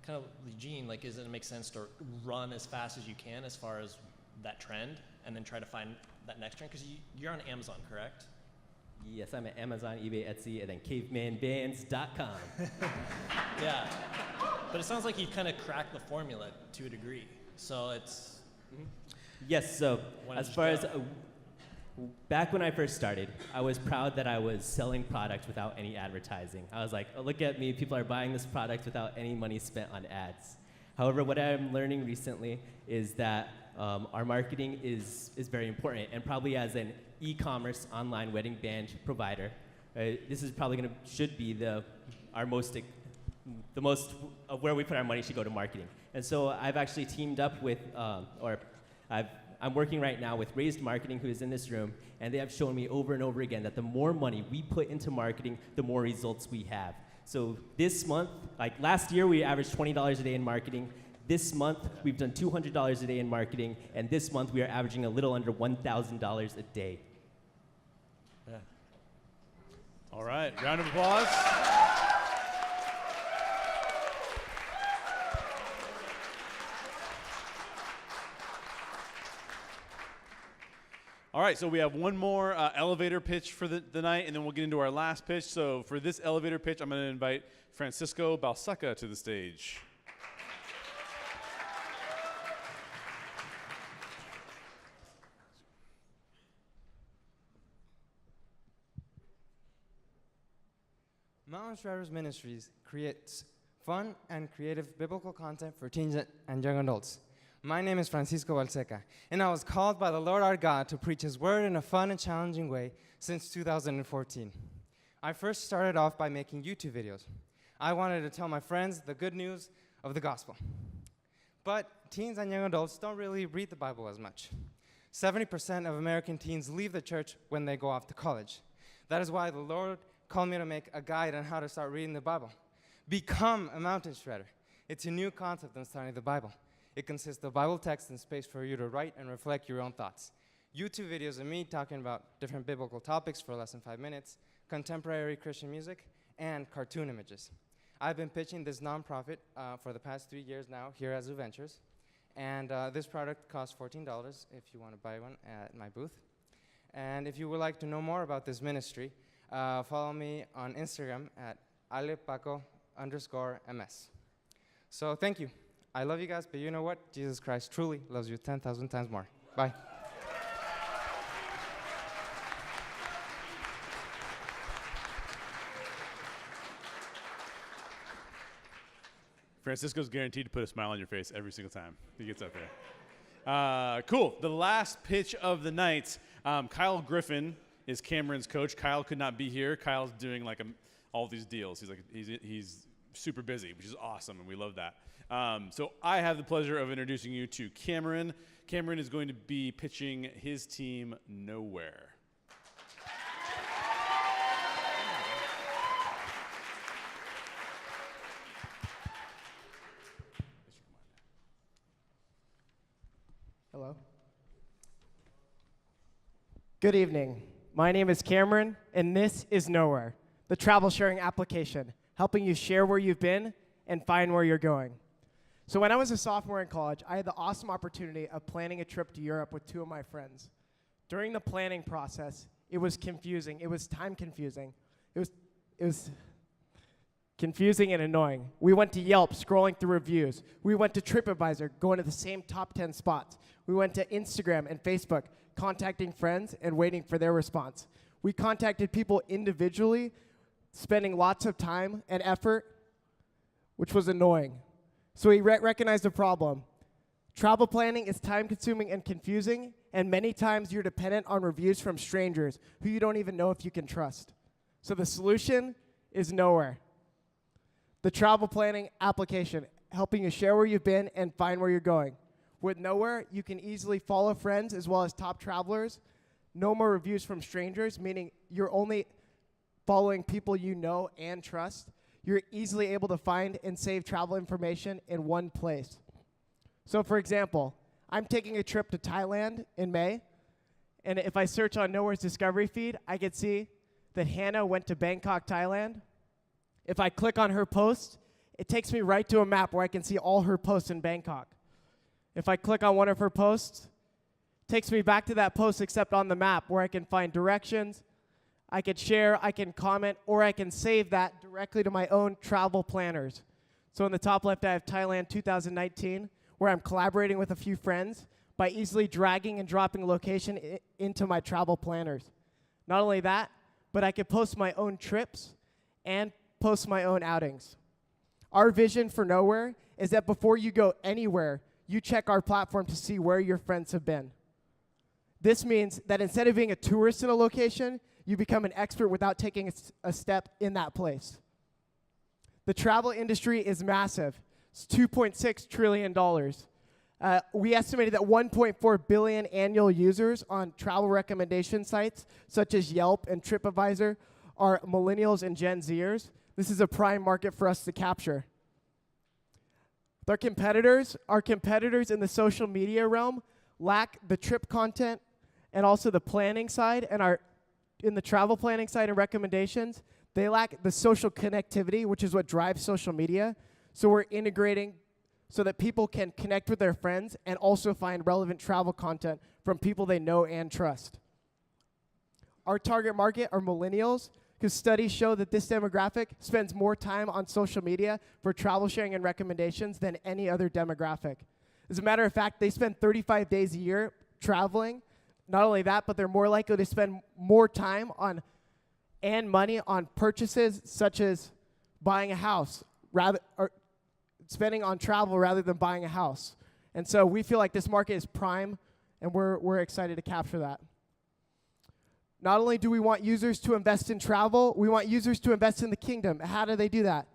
kind of, Eugene, like, does it make sense to run as fast as you can as far as that trend and then try to find that next trend? Because you're on Amazon, correct? Yes, I'm at Amazon, eBay, Etsy, and then cavemanbands.com. Yeah, but it sounds like you kind of cracked the formula to a degree. So it's... Yes, so as far as back when I first started, I was proud that I was selling products without any advertising. I was like, oh, look at me, people are buying this product without any money spent on ads. However, what I'm learning recently is that our marketing is very important, and probably as an e-commerce online wedding band provider, this is probably should be the most of where we put our money should go to marketing. And so I've actually teamed up with, I'm working right now with Raised Marketing, who is in this room, and they have shown me over and over again that the more money we put into marketing, the more results we have. So this month, like last year, we averaged $20 a day in marketing. This month, we've done $200 a day in marketing, and this month we are averaging a little under $1,000 a day. Yeah. All right, round of applause. All right, so we have one more elevator pitch for the night, and then we'll get into our last pitch. So for this elevator pitch, I'm going to invite Francisco Balseca to the stage. Mountain Striders Ministries creates fun and creative biblical content for teens and young adults. My name is Francisco Balseca, and I was called by the Lord our God to preach His word in a fun and challenging way since 2014. I first started off by making YouTube videos. I wanted to tell my friends the good news of the gospel. But teens and young adults don't really read the Bible as much. 70% of American teens leave the church when they go off to college. That is why the Lord called me to make a guide on how to start reading the Bible. Become a mountain shredder. It's a new concept in studying the Bible. It consists of Bible text and space for you to write and reflect your own thoughts. YouTube videos of me talking about different biblical topics for less than 5 minutes, contemporary Christian music, and cartoon images. I've been pitching this nonprofit for the past 3 years now here at Zuventurez, and this product costs $14 if you want to buy one at my booth. And if you would like to know more about this ministry, follow me on Instagram at alepaco_ms. So thank you. I love you guys, but you know what? Jesus Christ truly loves you 10,000 times more. Bye. Francisco's guaranteed to put a smile on your face every single time he gets up there. Cool. The last pitch of the night, Kyle Griffin is Cameron's coach. Kyle could not be here. Kyle's doing like all these deals. He's super busy, which is awesome, and we love that. So I have the pleasure of introducing you to Cameron. Cameron is going to be pitching his team Nowhere. Hello. Good evening. My name is Cameron, and this is Nowhere, the travel sharing application, helping you share where you've been and find where you're going. So when I was a sophomore in college, I had the awesome opportunity of planning a trip to Europe with 2 of my friends. During the planning process, it was confusing. It was time confusing. It was confusing and annoying. We went to Yelp, scrolling through reviews. We went to TripAdvisor, going to the same top 10 spots. We went to Instagram and Facebook, contacting friends and waiting for their response. We contacted people individually, spending lots of time and effort, which was annoying. So we recognized the problem. Travel planning is time-consuming and confusing, and many times you're dependent on reviews from strangers who you don't even know if you can trust. So the solution is Nowhere. The travel planning application, helping you share where you've been and find where you're going. With Nowhere, you can easily follow friends as well as top travelers. No more reviews from strangers, meaning you're only following people you know and trust. You're easily able to find and save travel information in one place. So for example, I'm taking a trip to Thailand in May, and if I search on Nowhere's discovery feed, I can see that Hannah went to Bangkok, Thailand. If I click on her post, it takes me right to a map where I can see all her posts in Bangkok. If I click on one of her posts, it takes me back to that post except on the map where I can find directions, I can share, I can comment, or I can save that directly to my own travel planners. So in the top left, I have Thailand 2019, where I'm collaborating with a few friends by easily dragging and dropping location into my travel planners. Not only that, but I can post my own trips and post my own outings. Our vision for Nowhere is that before you go anywhere, you check our platform to see where your friends have been. This means that instead of being a tourist in a location, you become an expert without taking a step in that place. The travel industry is massive. It's $2.6 trillion. We estimated that 1.4 billion annual users on travel recommendation sites such as Yelp and TripAdvisor are millennials and Gen Zers. This is a prime market for us to capture. Our competitors in the social media realm lack the trip content and also the planning side, and in the travel planning side and recommendations, they lack the social connectivity, which is what drives social media. So we're integrating so that people can connect with their friends and also find relevant travel content from people they know and trust. Our target market are millennials, because studies show that this demographic spends more time on social media for travel sharing and recommendations than any other demographic. As a matter of fact, they spend 35 days a year traveling. Not only that, but they're more likely to spend more time on and money on purchases such as buying a house, or spending on travel rather than buying a house. And so we feel like this market is prime, and we're excited to capture that. Not only do we want users to invest in travel, we want users to invest in the kingdom. How do they do that?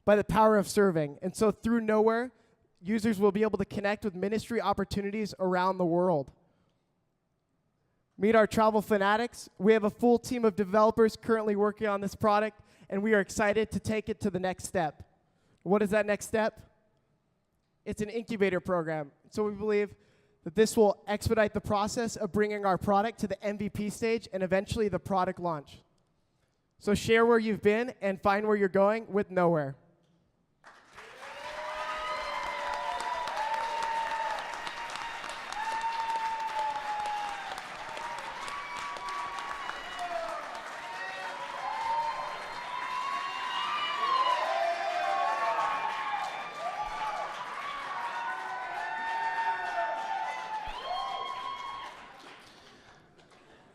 By the power of serving. And so through Nowhere, users will be able to connect with ministry opportunities around the world. Meet our travel fanatics. We have a full team of developers currently working on this product, and we are excited to take it to the next step. What is that next step? It's an incubator program. So we believe that this will expedite the process of bringing our product to the MVP stage and eventually the product launch. So share where you've been and find where you're going with Nowhere.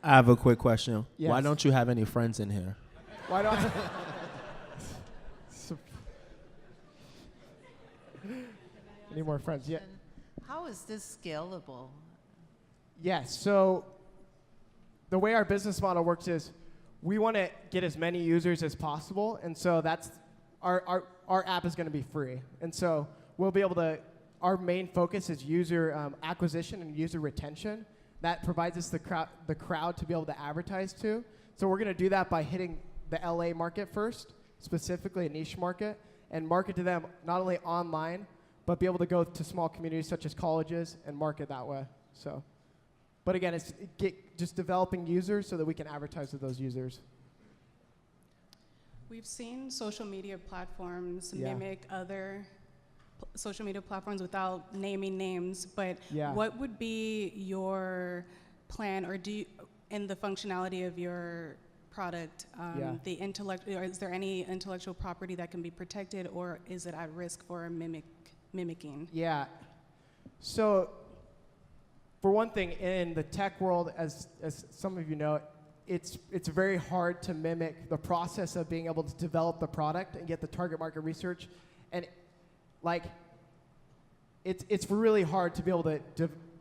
I have a quick question. Yes. Why don't you have any friends in here? Why don't Any more friends? Yeah. How is this scalable? Yes. So the way our business model works is we want to get as many users as possible, and so that's our app is going to be free, and so we'll be able to. Our main focus is user acquisition and user retention. That provides us the crowd to be able to advertise to. So we're going to do that by hitting the LA market first, specifically a niche market, and market to them not only online, but be able to go to small communities such as colleges and market that way. So, but again, it's just developing users so that we can advertise to those users. We've seen social media platforms Yeah. mimic other social media platforms without naming names, but Yeah. what would be your plan, or in the functionality of your product, Yeah. the or is there any intellectual property that can be protected, or is it at risk for mimicking? Yeah. So, for one thing, in the tech world, as some of you know, it's very hard to mimic the process of being able to develop the product and get the target market research. And like, it's really hard to be able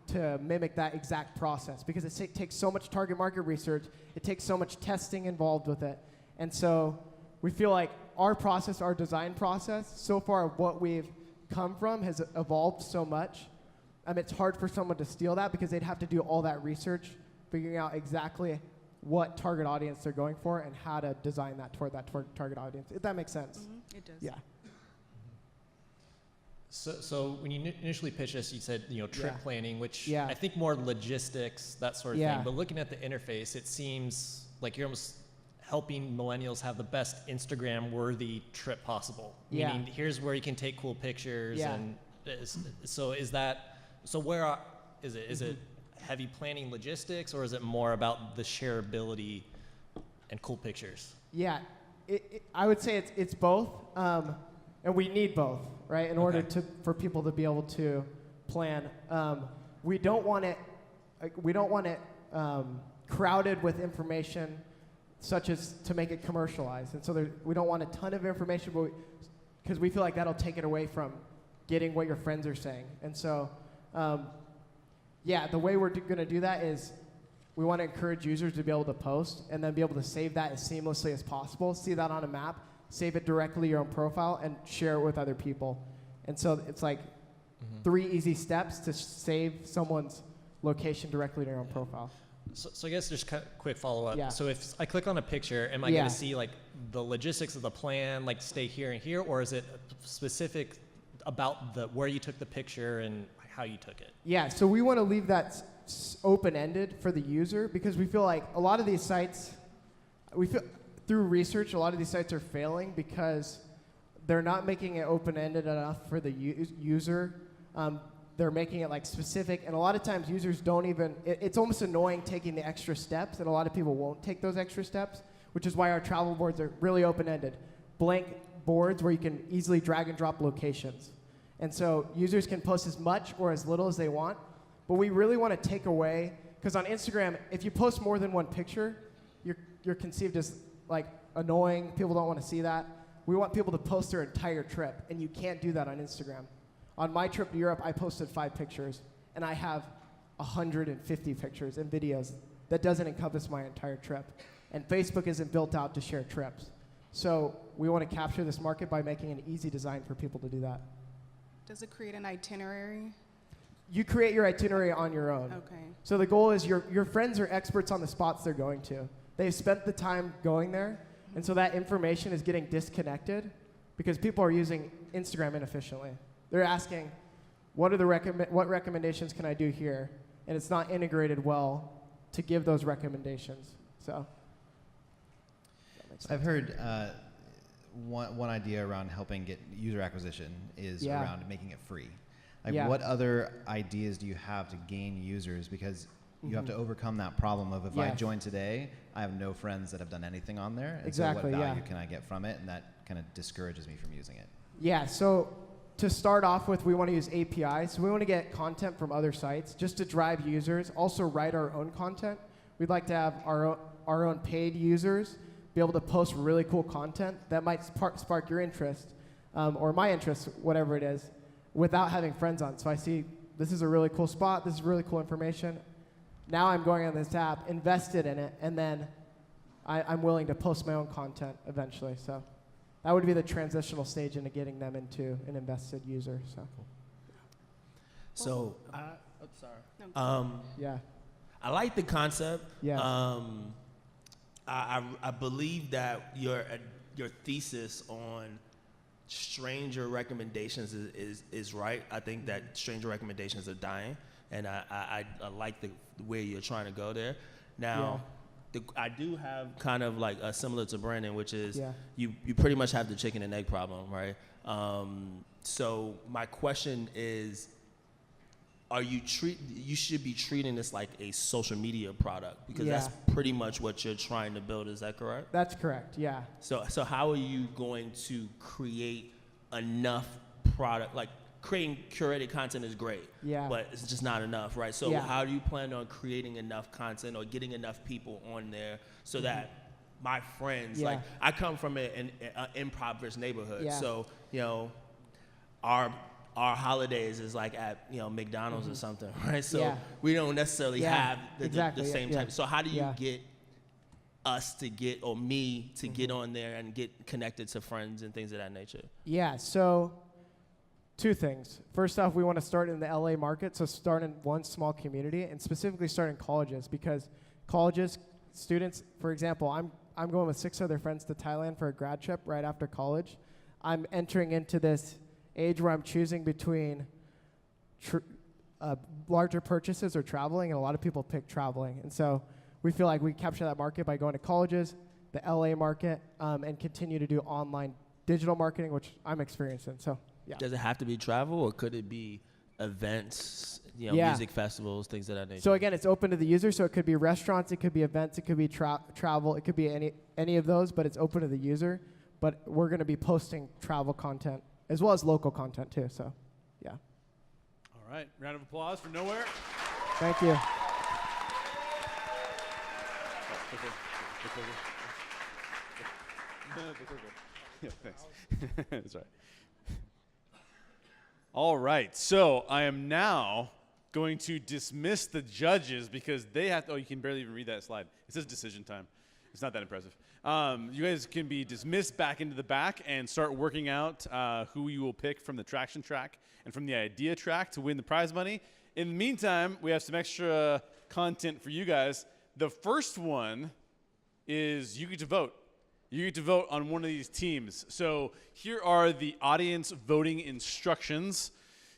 to mimic that exact process because it takes so much target market research. It takes so much testing involved with it. And so we feel like our process, our design process, so far what we've come from has evolved so much. It's hard for someone to steal that because they'd have to do all that research, figuring out exactly what target audience they're going for and how to design that toward that target audience, if that makes sense. Mm-hmm. It does. Yeah. So when you initially pitched us, you said trip planning, which Yeah. I think more logistics, that sort of Yeah. thing. But looking at the interface, it seems like you're almost helping millennials have the best Instagram-worthy trip possible. Yeah. Meaning, here's where you can take cool pictures, Yeah. and is it heavy planning logistics, or is it more about the shareability and cool pictures? Yeah, I would say it's both, and we need both, right? In order for people to be able to plan, we don't want it crowded with information, such as to make it commercialized. And so we don't want a ton of information, because we feel like that'll take it away from getting what your friends are saying. And so, the way we're going to do that is we want to encourage users to be able to post and then be able to save that as seamlessly as possible, see that on a map, save it directly to your own profile, and share it with other people. And so it's like 3 easy steps to save someone's location directly to your own profile. So I guess just quick follow-up. Yeah. So if I click on a picture, am I going to see like the logistics of the plan, like stay here and here, or is it specific about where you took the picture and how you took it? Yeah, so we want to leave that open-ended for the user because we feel like a lot of these sites, through research, a lot of these sites are failing because they're not making it open-ended enough for the user. They're making it like specific, and a lot of times users don't even, it's almost annoying taking the extra steps, and a lot of people won't take those extra steps, which is why our travel boards are really open-ended. Blank boards where you can easily drag and drop locations. And so users can post as much or as little as they want, but we really want to take away, because on Instagram, if you post more than one picture, you're conceived as like annoying, people don't want to see that. We want people to post their entire trip, and you can't do that on Instagram. On my trip to Europe, I posted 5 pictures, and I have 150 pictures and videos. That doesn't encompass my entire trip. And Facebook isn't built out to share trips. So we want to capture this market by making an easy design for people to do that. Does it create an itinerary? You create your itinerary on your own. Okay. So the goal is your friends are experts on the spots they're going to. They've spent the time going there, and so that information is getting disconnected because people are using Instagram inefficiently. They're asking, what recommendations can I do here? And it's not integrated well to give those recommendations. So I've heard one idea around helping get user acquisition is around making it free. Like what other ideas do you have to gain users? Because you have to overcome that problem of if I join today, I have no friends that have done anything on there. And exactly, so what value can I get from it? And that kind of discourages me from using it. Yeah, so to start off with, we want to use APIs. So we want to get content from other sites just to drive users, also write our own content. We'd like to have our own paid users be able to post really cool content that might spark your interest or my interest, whatever it is, without having friends on. So I see this is a really cool spot, this is really cool information. Now I'm going on this app, invested in it, and then I'm willing to post my own content eventually. So that would be the transitional stage into getting them into an invested user. So, sorry. Yeah. I like the concept. Yeah. I believe that your thesis on stranger recommendations is right. I think that stranger recommendations are dying, and I like the way you're trying to go there. Now, I do have kind of like a similar to Brandon, which is you pretty much have the chicken and egg problem, right? So my question is, you should be treating this like a social media product because that's pretty much what you're trying to build. Is that correct? That's correct. Yeah. So how are you going to create enough product? Like creating curated content is great, but it's just not enough, right? So how do you plan on creating enough content or getting enough people on there so that my friends, like I come from an impoverished neighborhood, so our our holidays is like at McDonald's or something, right? So Yeah. we don't necessarily have the exactly, same yeah. type. So how do you Yeah. get us to get, or me to get on there and get connected to friends and things of that nature? Yeah, so 2 things. First off, we want to start in the LA market, so start in one small community, and specifically start in colleges, because colleges, students, for example, I'm going with 6 other friends to Thailand for a grad trip right after college. I'm entering into this age where I'm choosing between larger purchases or traveling, and a lot of people pick traveling. And so we feel like we capture that market by going to colleges, the LA market, and continue to do online digital marketing, which I'm experiencing. So, yeah. Does it have to be travel, or could it be events, Yeah. music festivals, things of that nature? So again, it's open to the user, so it could be restaurants, it could be events, it could be travel, it could be any of those, but it's open to the user. But we're going to be posting travel content as well as local content too, so yeah. All right, round of applause for Nowhere. Thank you. Yeah, thanks. That's right. All right, so I am now going to dismiss the judges because they have to, you can barely even read that slide. It says decision time. It's not that impressive. You guys can be dismissed back into the back and start working out who you will pick from the traction track and from the idea track to win the prize money. In the meantime, we have some extra content for you guys. The first one is you get to vote. You get to vote on one of these teams. So here are the audience voting instructions.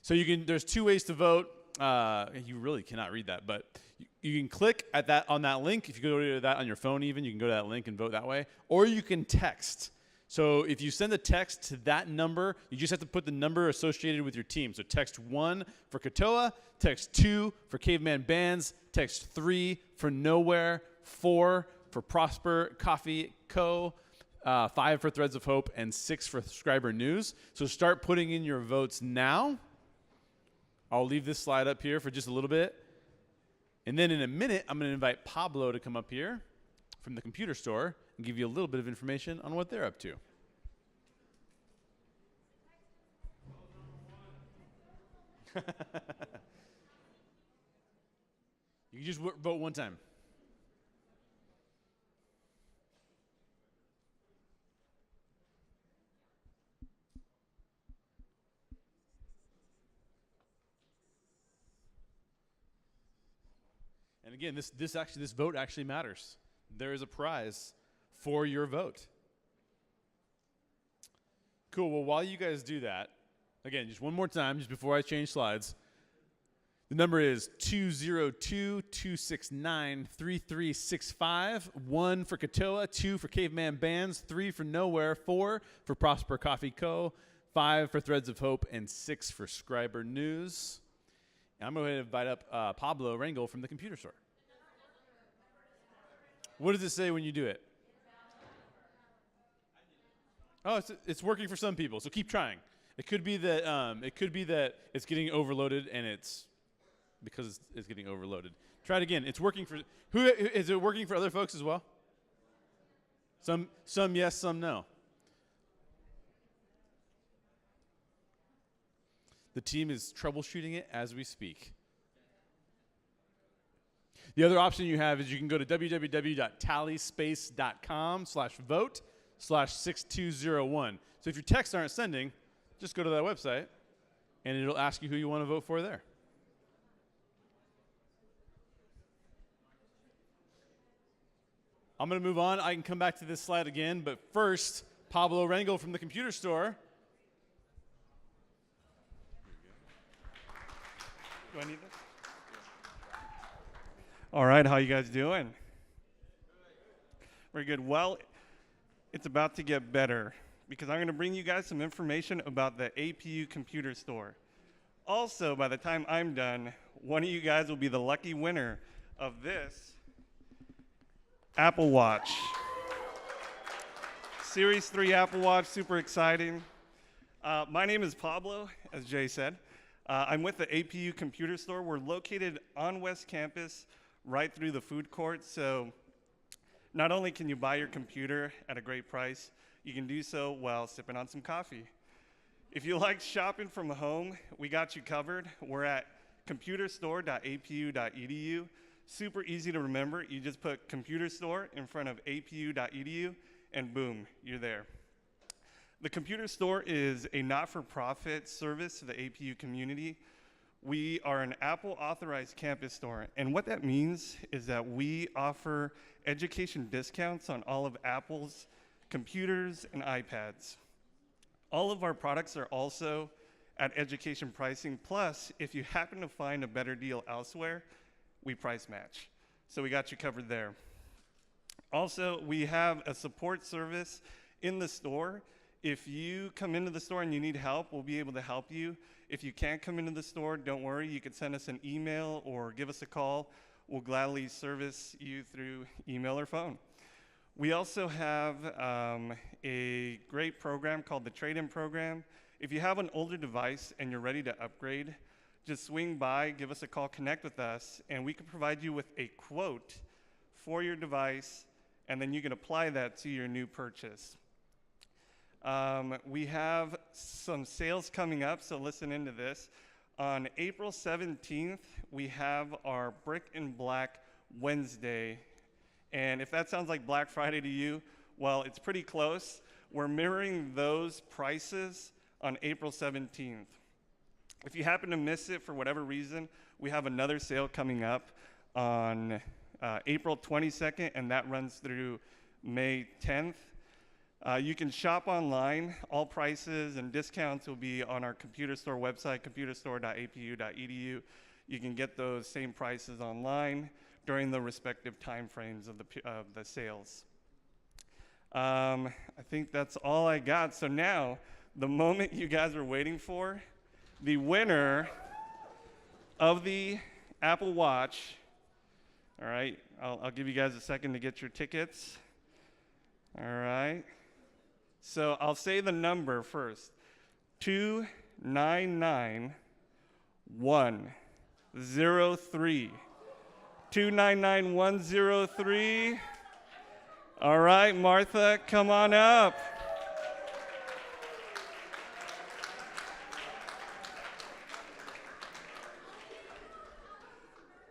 So there's 2 ways to vote. You really cannot read that, but you can click on that link. If you go to that on your phone even, you can go to that link and vote that way. Or you can text. So if you send a text to that number, you just have to put the number associated with your team. So text 1 for Katoa, text 2 for Caveman Bands, text 3 for Nowhere, 4 for Prosper Coffee Co., 5 for Threads of Hope, and 6 for Subscriber News. So start putting in your votes now. I'll leave this slide up here for just a little bit. And then in a minute, I'm going to invite Pablo to come up here from the computer store and give you a little bit of information on what they're up to. You can just vote one time. And again, this vote actually matters. There is a prize for your vote. Cool. Well, while you guys do that, again, just one more time, just before I change slides. The number is 202-269-3365. 1 for Katoa, 2 for Caveman Bands, 3 for Nowhere, 4 for Prosper Coffee Co., 5 for Threads of Hope, and 6 for Subscriber News. And I'm going to invite up Pablo Rangel from the computer store. What does it say when you do it? Oh, it's working for some people, so keep trying. It could be that it's getting overloaded, and it's because it's getting overloaded. Try it again. It's working for who? Is it working for other folks as well? Some yes, some no. The team is troubleshooting it as we speak. The other option you have is you can go to www.tallyspace.com/vote/6201. So if your texts aren't sending, just go to that website, and it'll ask you who you want to vote for there. I'm going to move on. I can come back to this slide again, but first, Pablo Rangel from the computer store. Do I need this? All right, how you guys doing? Very good. Well, it's about to get better because I'm going to bring you guys some information about the APU computer store. Also, by the time I'm done, one of you guys will be the lucky winner of this Apple Watch. Series 3 Apple Watch, super exciting. My name is Pablo, as Jay said. I'm with the APU computer store. We're located on West Campus, right through the food court. So not only can you buy your computer at a great price, you can do so while sipping on some coffee. If you like shopping from home, we got you covered. We're at computerstore.apu.edu. Super easy to remember. You just put computer store in front of apu.edu, and boom, you're there. The computer store is a not-for-profit service to the APU community. We are an Apple authorized campus store, and what that means is that we offer education discounts on all of Apple's computers and iPads. All of our products are also at education pricing, plus if you happen to find a better deal elsewhere, we price match. So we got you covered there. Also, we have a support service in the store. If you come into the store and you need help, we'll be able to help you. If you can't come into the store, don't worry. You can send us an email or give us a call. We'll gladly service you through email or phone. We also have a great program called the Trade-In Program. If you have an older device and you're ready to upgrade, just swing by, give us a call, connect with us, and we can provide you with a quote for your device, and then you can apply that to your new purchase. We have some sales coming up, so listen into this. On April 17th, we have our Brick and Black Wednesday. And if that sounds like Black Friday to you, well, it's pretty close. We're mirroring those prices on April 17th. If you happen to miss it for whatever reason, we have another sale coming up on April 22nd, and that runs through May 10th. You can shop online. All prices and discounts will be on our computer store website, computerstore.apu.edu. You can get those same prices online during the respective time frames of the sales. I think that's all I got. So now, the moment you guys are waiting for, the winner of the Apple Watch. All right, I'll give you guys a second to get your tickets. All right. So I'll say the number first. 299103. 299103. All right, Martha, come on up.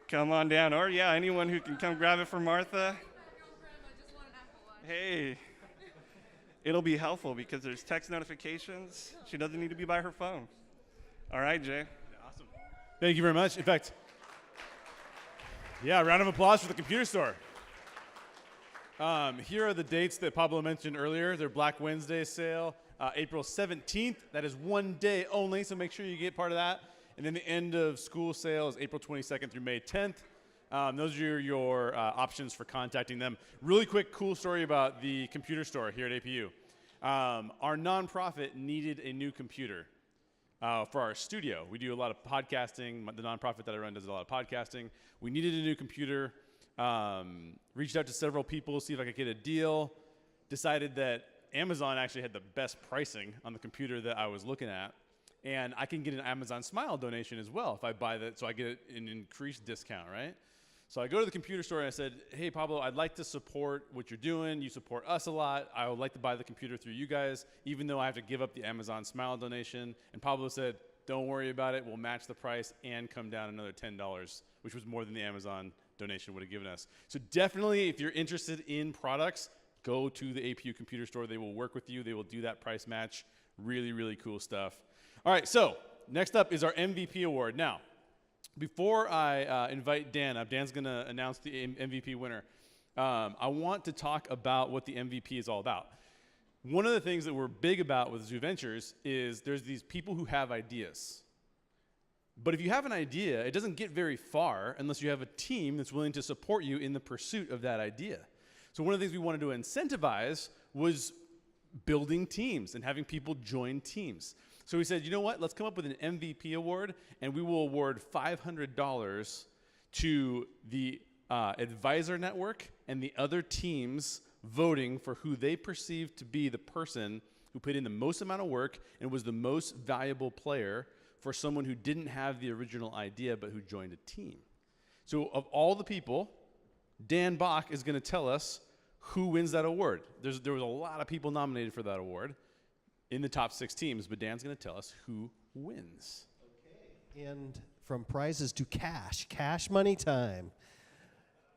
Come on down. Or yeah, anyone who can come grab it for Martha. Hey. It'll be helpful because there's text notifications. She doesn't need to be by her phone. All right, Jay. Awesome. Thank you very much. In fact, yeah, round of applause for the computer store. Here are the dates that Pablo mentioned earlier. Their Black Wednesday sale, April 17th. That is one day only, so make sure you get part of that. And then the end of school sale is April 22nd through May 10th. Those are your options for contacting them. Really quick, cool story about the computer store here at APU. Our nonprofit needed a new computer for our studio. We do a lot of podcasting. The nonprofit that I run does a lot of podcasting. We needed a new computer. Reached out to several people, see if I could get a deal. Decided that Amazon actually had the best pricing on the computer that I was looking at. And I can get an Amazon Smile donation as well if I buy that, so I get an increased discount, right? So I go to the computer store and I said, hey, Pablo, I'd like to support what you're doing. You support us a lot. I would like to buy the computer through you guys, even though I have to give up the Amazon Smile donation. And Pablo said, don't worry about it. We'll match the price and come down another $10, which was more than the Amazon donation would have given us. So definitely, if you're interested in products, go to the APU computer store. They will work with you. They will do that price match. Really, really cool stuff. All right, so next up is our MVP award. Now, before I invite Dan up, Dan's going to announce the MVP winner. I want to talk about what the MVP is all about. One of the things that we're big about with Zuventurez is there's these people who have ideas. But if you have an idea, it doesn't get very far unless you have a team that's willing to support you in the pursuit of that idea. So one of the things we wanted to incentivize was building teams and having people join teams. So we said, you know what, let's come up with an MVP award, and we will award $500 to the advisor network and the other teams voting for who they perceive to be the person who put in the most amount of work and was the most valuable player for someone who didn't have the original idea but who joined a team. So of all the people, Dan Bach is going to tell us who wins that award. There was a lot of people nominated for that award. in the top 6 teams, but Dan's going to tell us who wins. And from prizes to cash money time.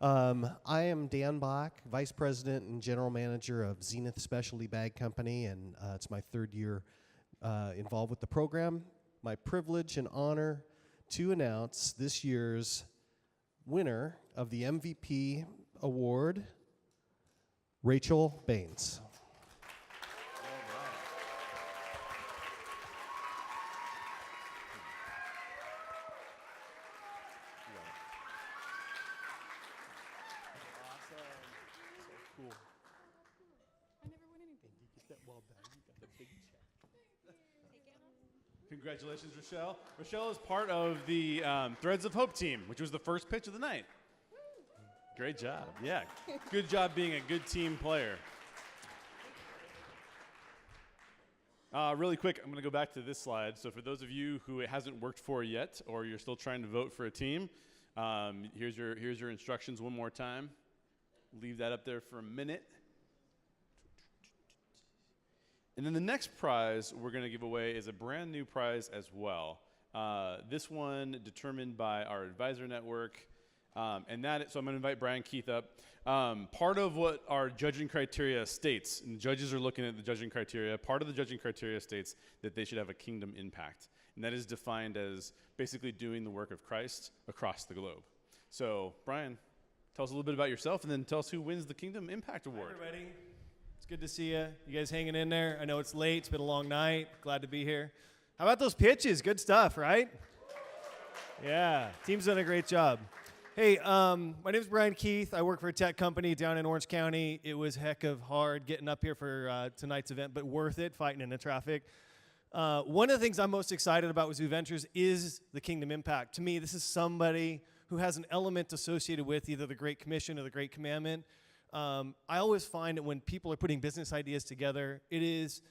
I am Dan Bach, Vice President and General Manager of Zenith Specialty Bag Company, and it's my 3rd year involved with the program. My privilege and honor to announce this year's winner of the MVP award, Rachel Baines. Congratulations, Rochelle. Rochelle is part of the Threads of Hope team, which was the first pitch of the night. Great job. Yeah. Good job being a good team player. Really quick, I'm going to go back to this slide. So for those of you who it hasn't worked for yet, or you're still trying to vote for a team, here's your instructions one more time. Leave that up there for a minute. And then the next prize we're going to give away is a brand new prize as well. This one determined by our advisor network. So I'm going to invite Brian Keith up. Part of what our judging criteria states, and judges are looking at the judging criteria, part of the judging criteria states that they should have a kingdom impact. And that is defined as basically doing the work of Christ across the globe. So Brian, tell us a little bit about yourself, and then tell us who wins the Kingdom Impact Award. Hi, everybody. It's good to see you. You guys hanging in there? I know it's late. It's been a long night. Glad to be here. How about those pitches? Good stuff, right? Yeah, team's done a great job. Hey, my name is Brian Keith. I work for a tech company down in Orange County. It was heck of hard getting up here for tonight's event, but worth it fighting in the traffic. One of the things I'm most excited about with Zuventurez is the Kingdom Impact. To me, this is somebody who has an element associated with either the Great Commission or the Great Commandment. I always find that when people are putting business ideas together, it is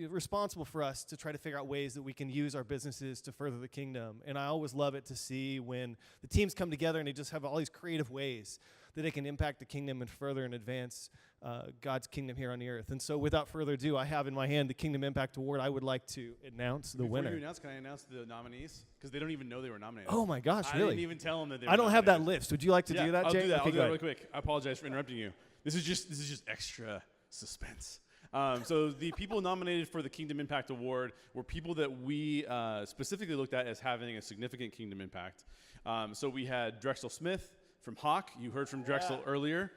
responsible for us to try to figure out ways that we can use our businesses to further the kingdom. And I always love it to see when the teams come together and they just have all these creative ways that they can impact the kingdom and further and advance God's kingdom here on the earth. And so without further ado, I have in my hand the Kingdom Impact Award. I would like to announce the winner. Before you announce, can I announce the nominees? Because they don't even know they were nominated. Oh my gosh, really? I didn't even tell them that they were I don't nominated. have that list. Would you like to do that, Jay? I'll do that. Okay, I'll do go that ahead. really quick. I apologize for interrupting you. This is just extra suspense. So the people nominated for the Kingdom Impact Award were people that we specifically looked at as having a significant kingdom impact. So we had Drexel Smith from Hawk. You heard from Drexel earlier.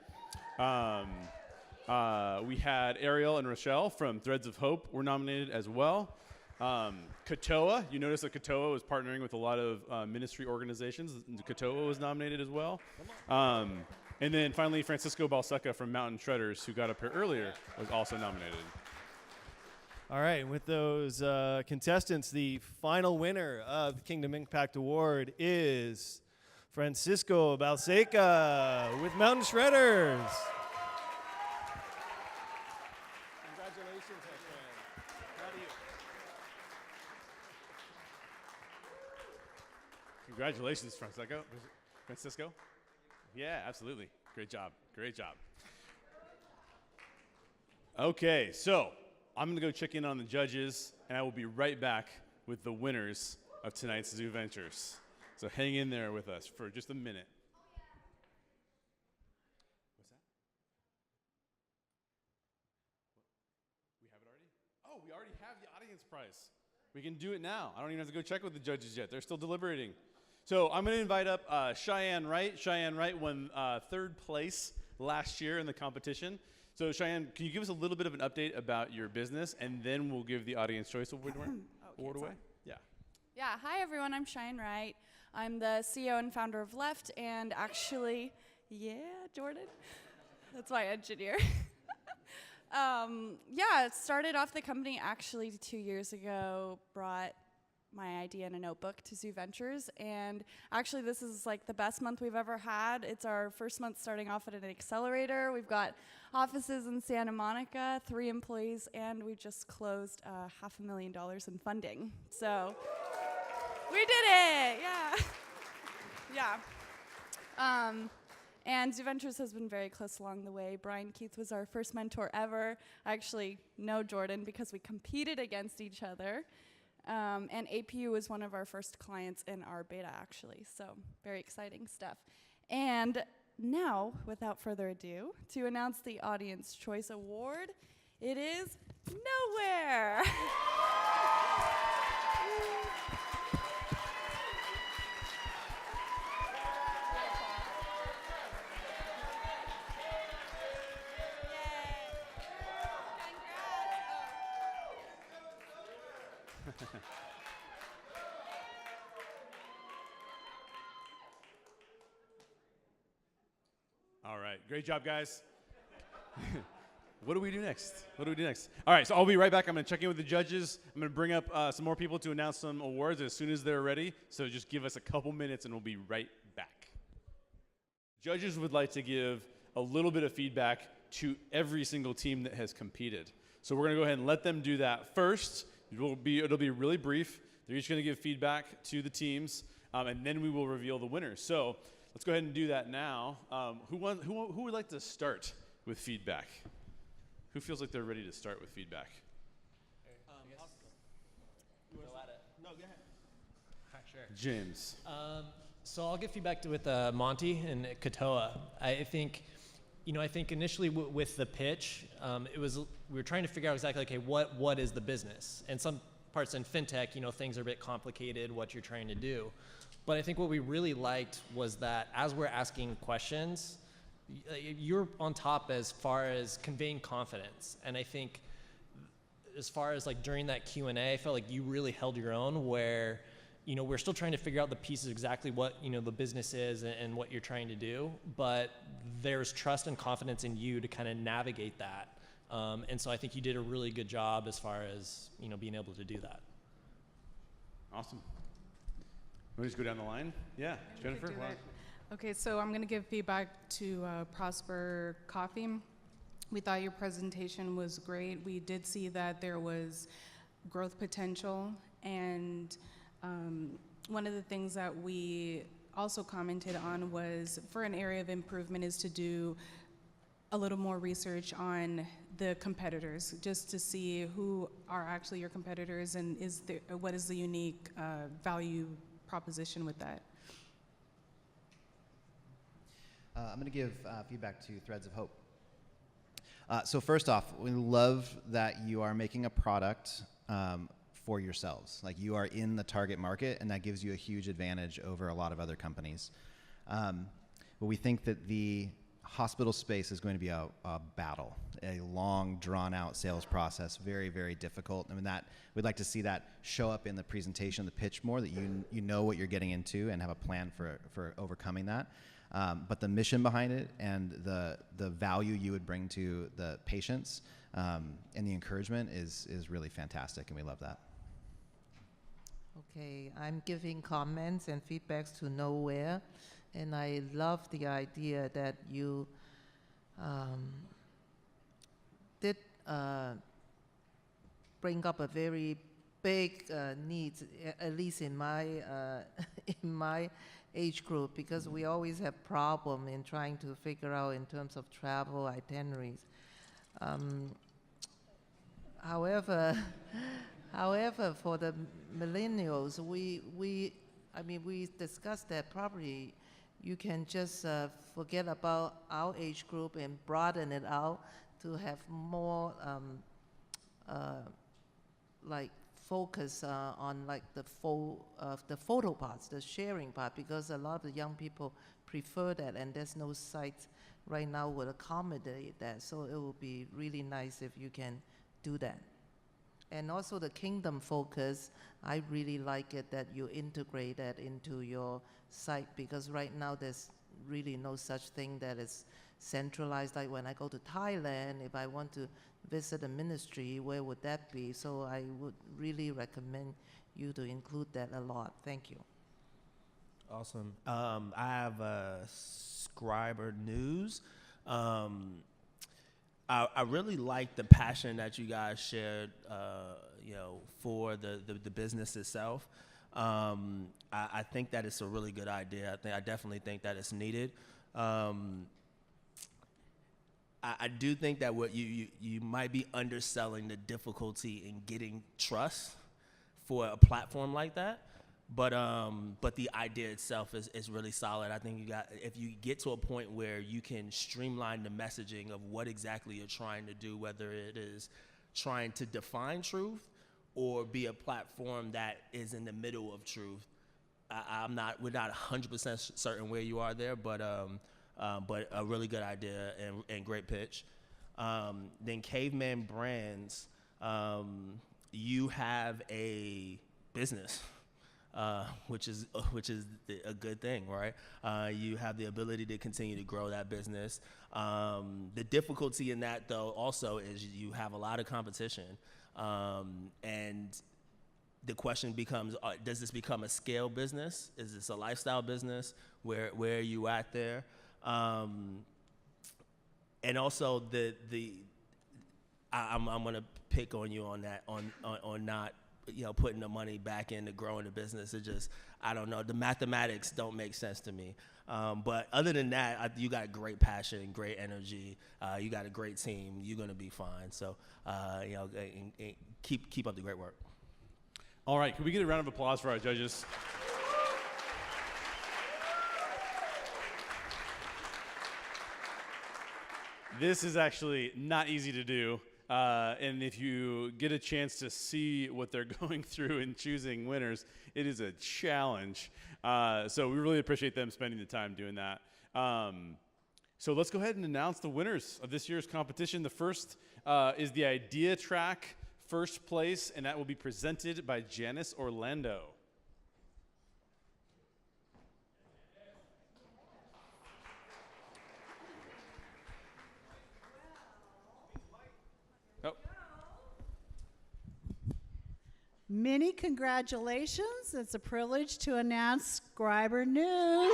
We had Ariel and Rochelle from Threads of Hope were nominated as well. Katoa, you notice that Katoa was partnering with a lot of ministry organizations. Katoa was nominated as well. And then finally, Francisco Balseca from Mountain Shredders, who got up here earlier, was also nominated. All right, with those contestants, the final winner of the Kingdom Impact Award is Francisco Balseca with Mountain Shredders. Congratulations, my friend. Proud of you. Congratulations, Francisco. Yeah, absolutely. Great job. Great job. Okay, so I'm going to go check in on the judges, and I will be right back with the winners of tonight's Zuventurez. So hang in there with us for just a minute. What's that? We have it already? Oh, we already have the audience prize. We can do it now. I don't even have to go check with the judges yet. They're still deliberating. So I'm going to invite up Cheyenne Wright. Cheyenne Wright won 3rd place last year in the competition. So Cheyenne, can you give us a little bit of an update about your business, and then we'll give the Audience Choice Award away? Yeah. Yeah, hi everyone, I'm Cheyenne Wright. I'm the CEO and founder of Left, and actually, yeah, Jordan, that's my engineer. Yeah, it started off the company actually 2 years ago, brought my idea in a notebook to Zuventurez, and actually this is like the best month we've ever had. It's our first month starting off at an accelerator. We've got offices in Santa Monica, 3 employees, and we just closed $500,000 in funding. So we did it, yeah. Yeah. And Zuventurez has been very close along the way. Brian Keith was our first mentor ever. I actually know Jordan because we competed against each other. And APU was one of our first clients in our beta, actually. So very exciting stuff. And now, without further ado, to announce the Audience Choice Award, it is Nowhere. All right, great job, guys. What do we do next? All right, so I'll be right back. I'm going to check in with the judges. I'm going to bring up some more people to announce some awards as soon as they're ready. So just give us a couple minutes and we'll be right back. Judges would like to give a little bit of feedback to every single team that has competed. So we're going to go ahead and let them do that first. It'll be really brief. They're each going to give feedback to the teams, and then we will reveal the winners. So let's go ahead and do that now. Who would like to start with feedback? Who feels like they're ready to start with feedback? No, go ahead. Sure. James. So I'll give feedback with Monty and Katoa. I think initially with the pitch, we were trying to figure out exactly, okay, what is the business? And some parts in fintech, things are a bit complicated, what you're trying to do. But I think what we really liked was that as we're asking questions, you're on top as far as conveying confidence. And I think as far as like during that Q&A, I felt like you really held your own where, we're still trying to figure out the pieces exactly what, the business is and what you're trying to do, but there's trust and confidence in you to kind of navigate that. And so I think you did a really good job as far as, being able to do that. Awesome. Want to just go down the line? Yeah, Jennifer. Okay, so I'm going to give feedback to Prosper Coffee. We thought your presentation was great. We did see that there was growth potential, and one of the things that we also commented on was for an area of improvement is to do a little more research on the competitors, just to see who are actually your competitors and what is the unique value proposition with that. I'm going to give feedback to Threads of Hope. So first off, we love that you are making a product for yourselves. Like you are in the target market, and that gives you a huge advantage over a lot of other companies. But we think that the hospital space is going to be a battle, a long, drawn-out sales process, very, very difficult. I mean, we'd like to see that show up in the presentation, the pitch more, that you know what you're getting into and have a plan for overcoming that. But the mission behind it and the value you would bring to the patients and the encouragement is really fantastic, and we love that. Okay, I'm giving comments and feedbacks to Nowhere, and I love the idea that you did bring up a very big need, at least in my in my age group, because we always have problem in trying to figure out in terms of travel itineraries. However, for the millennials, we discussed that probably you can just forget about our age group and broaden it out to have more focus on like the photo parts, the sharing part, because a lot of the young people prefer that, and there's no site right now would accommodate that. So it would be really nice if you can do that. And also the kingdom focus, I really like it that you integrate that into your site, because right now there's really no such thing that is centralized. Like when I go to Thailand, if I want to visit a ministry, where would that be? So I would really recommend you to include that a lot. Thank you. Awesome. I have Scriber News. I really like the passion that you guys shared, for the business itself. I think that it's a really good idea. I definitely think that it's needed. I do think that what you might be underselling the difficulty in getting trust for a platform like that, but the idea itself is really solid. I think if you get to a point where you can streamline the messaging of what exactly you're trying to do, whether it is trying to define truth or be a platform that is in the middle of truth. We're not 100% certain where you are there, but a really good idea and great pitch. Then Caveman Brands, you have a business, which is a good thing, right? You have the ability to continue to grow that business. The difficulty in that, though, also is you have a lot of competition, and the question becomes, does this become a scale business? Is this a lifestyle business? Where are you at there? And also I'm gonna pick on you on that, on not putting the money back into growing the business. It just, I don't know, the mathematics don't make sense to me. But other than that, you got great passion, great energy. You got a great team. You're gonna be fine. So keep up the great work. All right, can we get a round of applause for our judges? This is actually not easy to do, and if you get a chance to see what they're going through in choosing winners, it is a challenge. So we really appreciate them spending the time doing that. So let's go ahead and announce the winners of this year's competition. The first is the idea track first place, and that will be presented by Janice Orlando. Many congratulations. It's a privilege to announce Scriber News.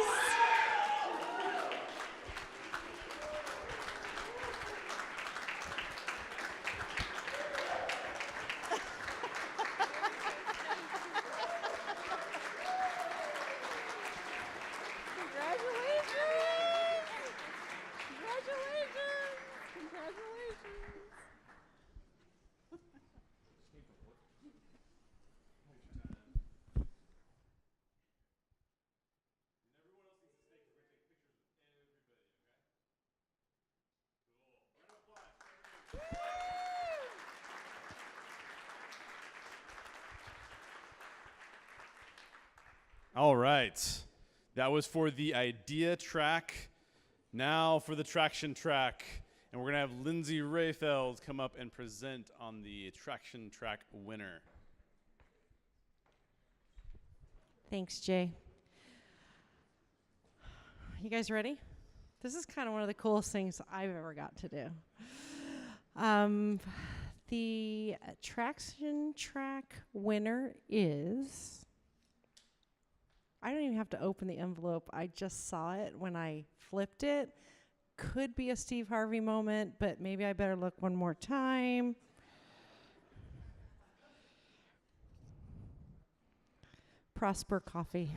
All right, that was for the idea track. Now for the traction track, and we're gonna have Lindsay Rayfeld come up and present on the traction track winner. Thanks, Jay. You guys ready? This is kind of one of the coolest things I've ever got to do. The traction track winner is, I don't even have to open the envelope. I just saw it when I flipped it. Could be a Steve Harvey moment, but maybe I better look one more time. Prosper Coffee.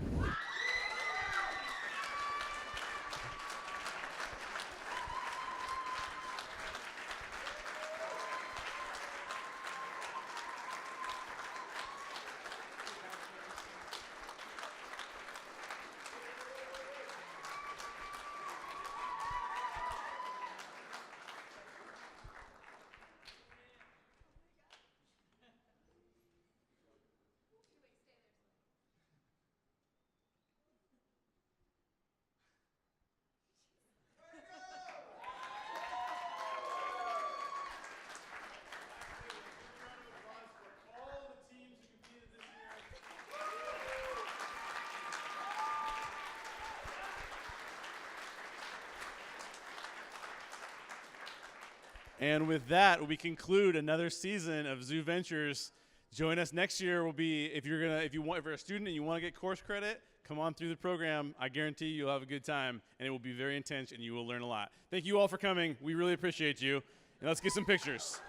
And with that, we conclude another season of Zuventurez. Join us next year. Will be if you're a student and you want to get course credit, come on through the program. I guarantee you'll have a good time, and it will be very intense, and you will learn a lot. Thank you all for coming. We really appreciate you. And let's get some pictures.